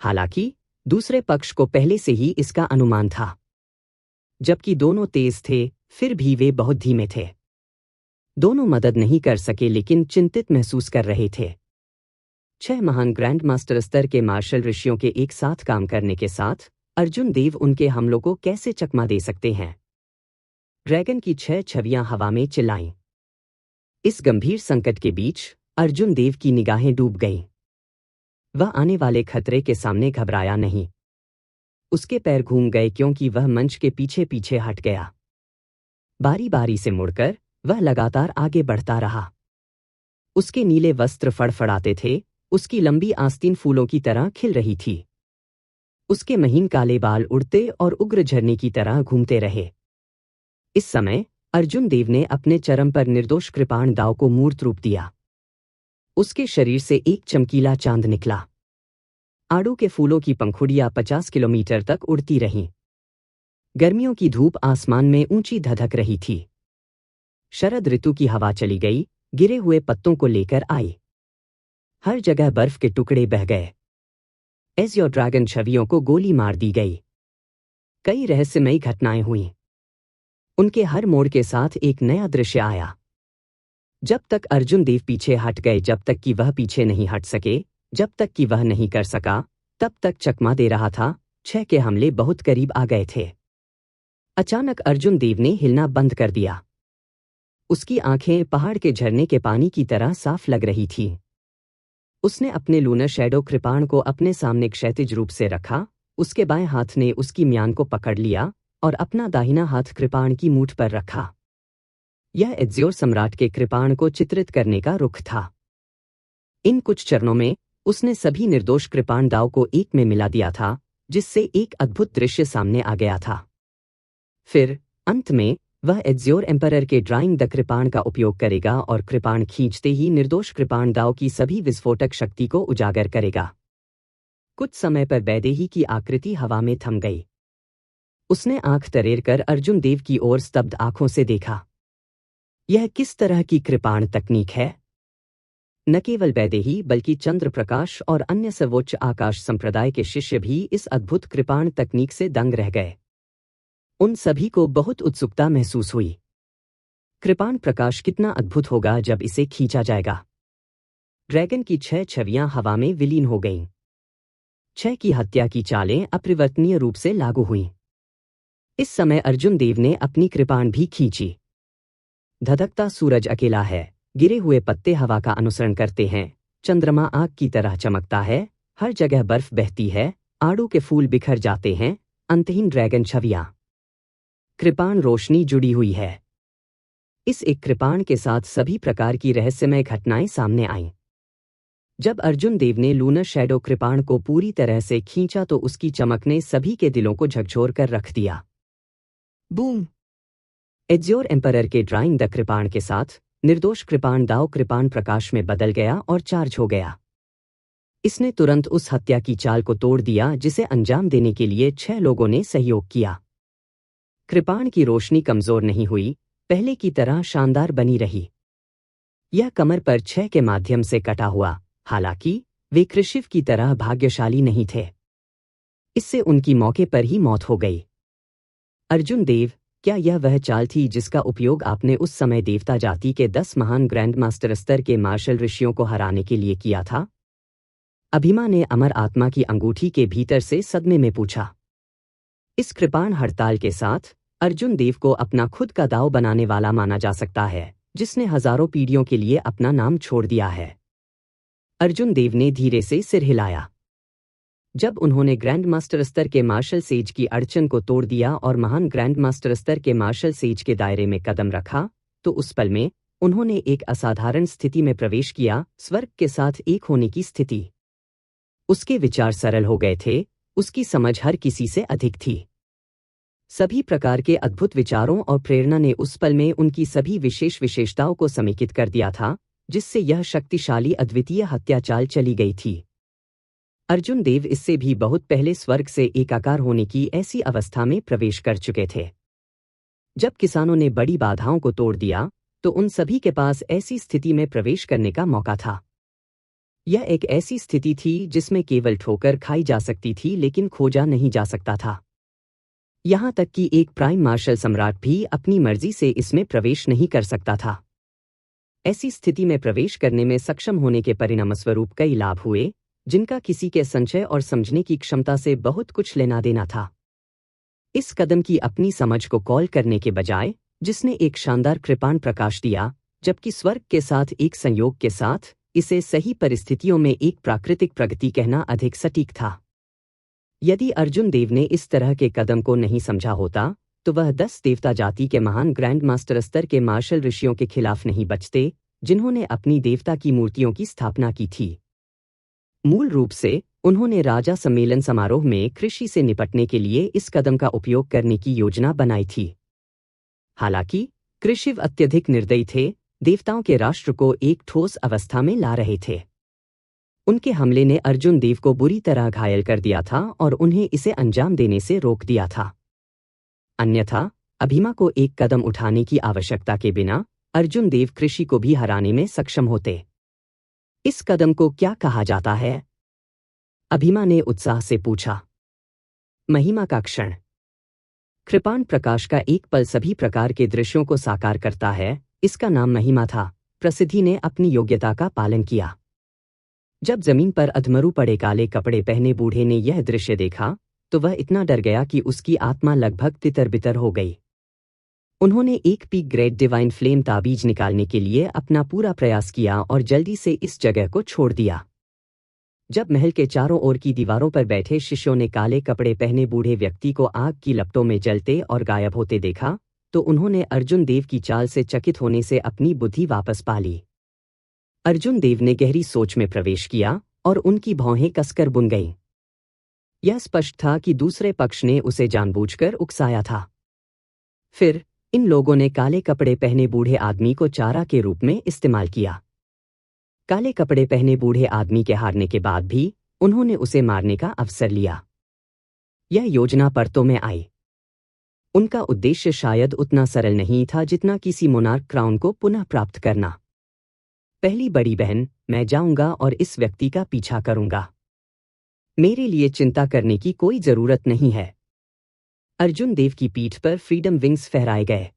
हालांकि दूसरे पक्ष को पहले से ही इसका अनुमान था। जबकि दोनों तेज थे, फिर भी वे बहुत धीमे थे। दोनों मदद नहीं कर सके लेकिन चिंतित महसूस कर रहे थे। 6 महान ग्रैंड मास्टर स्तर के मार्शल ऋषियों के एक साथ काम करने के साथ अर्जुन देव उनके हमलों को कैसे चकमा दे सकते हैं? ड्रैगन की 6 छवियां हवा में चिल्लाईं। इस गंभीर संकट के बीच अर्जुन देव की निगाहें डूब गईं। वह आने वाले खतरे के सामने घबराया नहीं। उसके पैर घूम गए क्योंकि वह मंच के पीछे पीछे हट गया। बारी बारी से मुड़कर वह लगातार आगे बढ़ता रहा। उसके नीले वस्त्र फड़फड़ाते थे, उसकी लंबी आस्तीन फूलों की तरह खिल रही थी। उसके महीन काले बाल उड़ते और उग्र झरने की तरह घूमते रहे। इस समय अर्जुन देव ने अपने चरम पर निर्दोष कृपाण दाव को मूर्त रूप दिया। उसके शरीर से एक चमकीला चांद निकला। आड़ू के फूलों की पंखुड़ियां 50 किलोमीटर तक उड़ती रहीं। गर्मियों की धूप आसमान में ऊंची धधक रही थी। शरद ऋतु की हवा चली गई, गिरे हुए पत्तों को लेकर आई। हर जगह बर्फ के टुकड़े बह गए। एज़्योर ड्रैगन छवियों को गोली मार दी गई। कई रहस्यमयी घटनाएं हुईं। उनके हर मोड़ के साथ एक नया दृश्य आया। जब तक अर्जुन देव पीछे हट गए, जब तक कि वह पीछे नहीं हट सके, जब तक कि वह नहीं कर सका, तब तक चकमा दे रहा था। 6 के हमले बहुत करीब आ गए थे। अचानक अर्जुन देव ने हिलना बंद कर दिया। उसकी आंखें पहाड़ के झरने के पानी की तरह साफ लग रही थीं। उसने अपने लूनर शैडो कृपाण को अपने सामने क्षैतिज रूप से रखा। उसके बाएं हाथ ने उसकी म्यान को पकड़ लिया और अपना दाहिना हाथ कृपाण की मूठ पर रखा। यह एज़्योर सम्राट के कृपाण को चित्रित करने का रुख था। इन कुछ चरणों में उसने सभी निर्दोष कृपाण दाव को एक में मिला दिया था, जिससे एक अद्भुत दृश्य सामने आ गया था। फिर अंत में वह एज़्योर एम्परर के ड्राइंग द कृपाण का उपयोग करेगा और कृपाण खींचते ही निर्दोष कृपाण दाव की सभी विस्फोटक शक्ति को उजागर करेगा। कुछ समय पर वैदेही की आकृति हवा में थम गई। उसने आंख तरेर कर अर्जुन देव की ओर स्तब्ध आंखों से देखा। यह किस तरह की कृपाण तकनीक है? न केवल वैदेही बल्कि चंद्र प्रकाश और अन्य सर्वोच्च आकाश संप्रदाय के शिष्य भी इस अद्भुत कृपाण तकनीक से दंग रह गए। उन सभी को बहुत उत्सुकता महसूस हुई। कृपाण प्रकाश कितना अद्भुत होगा जब इसे खींचा जाएगा। ड्रैगन की 6 छवियां हवा में विलीन हो गईं। 6 की हत्या की चालें अपरिवर्तनीय रूप से लागू हुईं। इस समय अर्जुन देव ने अपनी कृपाण भी खींची। धधकता सूरज अकेला है, गिरे हुए पत्ते हवा का अनुसरण करते हैं, चंद्रमा आग की तरह चमकता है, हर जगह बर्फ बहती है, आड़ू के फूल बिखर जाते हैं, अंतहीन ड्रैगन छवियां। कृपाण रोशनी जुड़ी हुई है। इस एक कृपाण के साथ सभी प्रकार की रहस्यमय घटनाएं सामने आईं। जब अर्जुन देव ने लूनर शैडो कृपाण को पूरी तरह से खींचा तो उसकी चमक ने सभी के दिलों को झकझोर कर रख दिया। बूम! एज़्योर एम्परर के ड्राइंग द कृपाण के साथ निर्दोष कृपाण दाव कृपाण प्रकाश में बदल गया और चार्ज हो गया। इसने तुरंत उस हत्या की चाल को तोड़ दिया जिसे अंजाम देने के लिए 6 लोगों ने सहयोग किया। कृपाण की रोशनी कमजोर नहीं हुई, पहले की तरह शानदार बनी रही। यह कमर पर 6 के माध्यम से कटा हुआ, हालांकि वे कृशिव की तरह भाग्यशाली नहीं थे। इससे उनकी मौके पर ही मौत हो गई। अर्जुन देव, क्या यह वह चाल थी जिसका उपयोग आपने उस समय देवता जाति के 10 महान ग्रैंड मास्टर स्तर के मार्शल ऋषियों को हराने के लिए किया था? अभिमा ने अमर आत्मा की अंगूठी के भीतर से सदमे में पूछा। इस कृपाण हड़ताल के साथ अर्जुन देव को अपना खुद का दाव बनाने वाला माना जा सकता है, जिसने हजारों पीढ़ियों के लिए अपना नाम छोड़ दिया है। अर्जुन देव ने धीरे से सिर हिलाया। जब उन्होंने ग्रैंड मास्टर स्तर के मार्शल सेज की अड़चन को तोड़ दिया और महान ग्रैंड मास्टर स्तर के मार्शल सेज के दायरे में कदम रखा, तो उस पल में उन्होंने एक असाधारण स्थिति में प्रवेश किया, स्वर्ग के साथ एक होने की स्थिति। उसके विचार सरल हो गए थे, उसकी समझ हर किसी से अधिक थी। सभी प्रकार के अद्भुत विचारों और प्रेरणा ने उस पल में उनकी सभी विशेषताओं को समेकित कर दिया था, जिससे यह शक्तिशाली अद्वितीय हत्याचाल चली गई थी। अर्जुन देव इससे भी बहुत पहले स्वर्ग से एकाकार होने की ऐसी अवस्था में प्रवेश कर चुके थे। जब किसानों ने बड़ी बाधाओं को तोड़ दिया, तो उन सभी के पास ऐसी स्थिति में प्रवेश करने का मौका था। यह एक ऐसी स्थिति थी जिसमें केवल ठोकर खाई जा सकती थी, लेकिन खोजा नहीं जा सकता था। यहां तक कि एक प्राइम मार्शल सम्राट भी अपनी मर्जी से इसमें प्रवेश नहीं कर सकता था। ऐसी स्थिति में प्रवेश करने में सक्षम होने के परिणामस्वरूप कई लाभ हुए, जिनका किसी के संचय और समझने की क्षमता से बहुत कुछ लेना देना था। इस कदम की अपनी समझ को कॉल करने के बजाय, जिसने एक शानदार कृपाण प्रकाश दिया, जबकि स्वर्ग के साथ एक संयोग के साथ, इसे सही परिस्थितियों में एक प्राकृतिक प्रगति कहना अधिक सटीक था। यदि अर्जुन देव ने इस तरह के कदम को नहीं समझा होता, तो वह 10 देवता जाति के महान ग्रैंड मास्टर स्तर के मार्शल ऋषियों के खिलाफ नहीं बचते, जिन्होंने अपनी देवता की मूर्तियों की स्थापना की थी। मूल रूप से उन्होंने राजा सम्मेलन समारोह में कृषि से निपटने के लिए इस कदम का उपयोग करने की योजना बनाई थी। हालांकि कृषिव अत्यधिक निर्दयी थे, देवताओं के राष्ट्र को एक ठोस अवस्था में ला रहे थे। उनके हमले ने अर्जुन देव को बुरी तरह घायल कर दिया था और उन्हें इसे अंजाम देने से रोक दिया था। अन्यथा अभिमा को एक कदम उठाने की आवश्यकता के बिना अर्जुन देव कृषि को भी हराने में सक्षम होते। इस कदम को क्या कहा जाता है? अभिमा ने उत्साह से पूछा। महिमा का क्षण। कृपाण प्रकाश का एक पल सभी प्रकार के दृश्यों को साकार करता है, इसका नाम महिमा था। प्रसिद्धि ने अपनी योग्यता का पालन किया। जब जमीन पर अधमरू पड़े काले कपड़े पहने बूढ़े ने यह दृश्य देखा, तो वह इतना डर गया कि उसकी आत्मा लगभग तितर-बितर हो गई। उन्होंने एक पीक ग्रेड डिवाइन फ्लेम ताबीज निकालने के लिए अपना पूरा प्रयास किया और जल्दी से इस जगह को छोड़ दिया। जब महल के चारों ओर की दीवारों पर बैठे शिष्यों ने काले कपड़े पहने बूढ़े व्यक्ति को आग की लपटों में जलते और गायब होते देखा, तो उन्होंने अर्जुन देव की चाल से चकित होने से अपनी बुद्धि वापस पा ली। अर्जुन देव ने गहरी सोच में प्रवेश किया और उनकी भौहें कसकर बुन गईं। यह स्पष्ट था कि दूसरे पक्ष ने उसे जानबूझकर उकसाया था। फिर इन लोगों ने काले कपड़े पहने बूढ़े आदमी को चारा के रूप में इस्तेमाल किया। काले कपड़े पहने बूढ़े आदमी के हारने के बाद भी उन्होंने उसे मारने का अवसर लिया। यह योजना परतों में आई। उनका उद्देश्य शायद उतना सरल नहीं था जितना किसी मोनार्क क्राउन को पुनः प्राप्त करना। पहली बड़ी बहन, मैं जाऊंगा और इस व्यक्ति का पीछा करूंगा। मेरे लिए चिंता करने की कोई जरूरत नहीं है। अर्जुन देव की पीठ पर फ्रीडम विंग्स फहराए गए।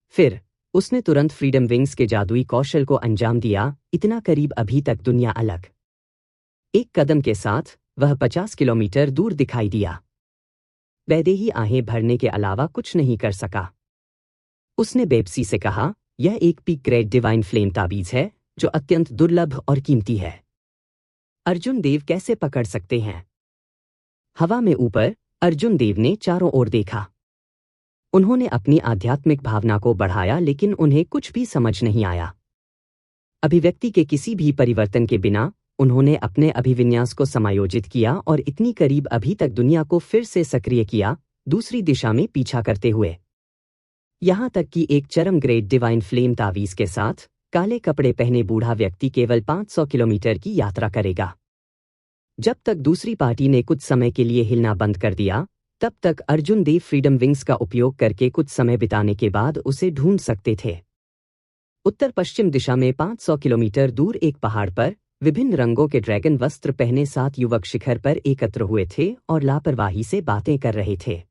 फिर उसने तुरंत फ्रीडम विंग्स के जादुई कौशल को अंजाम दिया, इतना करीब अभी तक दुनिया अलग। एक कदम के साथ वह 50 किलोमीटर दूर दिखाई दिया। वैदेही आहें भरने के अलावा कुछ नहीं कर सका। उसने बेपसी से कहा, यह एक पीक ग्रेड डिवाइन फ्लेम ताबीज है, जो अत्यंत दुर्लभ और कीमती है। अर्जुन देव कैसे पकड़ सकते हैं? हवा में ऊपर अर्जुन देव ने चारों ओर देखा। उन्होंने अपनी आध्यात्मिक भावना को बढ़ाया, लेकिन उन्हें कुछ भी समझ नहीं आया। अभिव्यक्ति के किसी भी परिवर्तन के बिना उन्होंने अपने अभिविन्यास को समायोजित किया और इतनी करीब अभी तक दुनिया को फिर से सक्रिय किया, दूसरी दिशा में पीछा करते हुए। यहां तक कि एक चरम ग्रेड डिवाइन फ्लेम तावीज के साथ काले कपड़े पहने बूढ़ा व्यक्ति केवल 500 किलोमीटर की यात्रा करेगा। जब तक दूसरी पार्टी ने कुछ समय के लिए हिलना बंद कर दिया, तब तक अर्जुन देव फ्रीडम विंग्स का उपयोग करके कुछ समय बिताने के बाद उसे ढूंढ सकते थे। उत्तर पश्चिम दिशा में 500 किलोमीटर दूर एक पहाड़ पर विभिन्न रंगों के ड्रैगन वस्त्र पहने 7 युवक शिखर पर एकत्र हुए थे और लापरवाही से बातें कर रहे थे।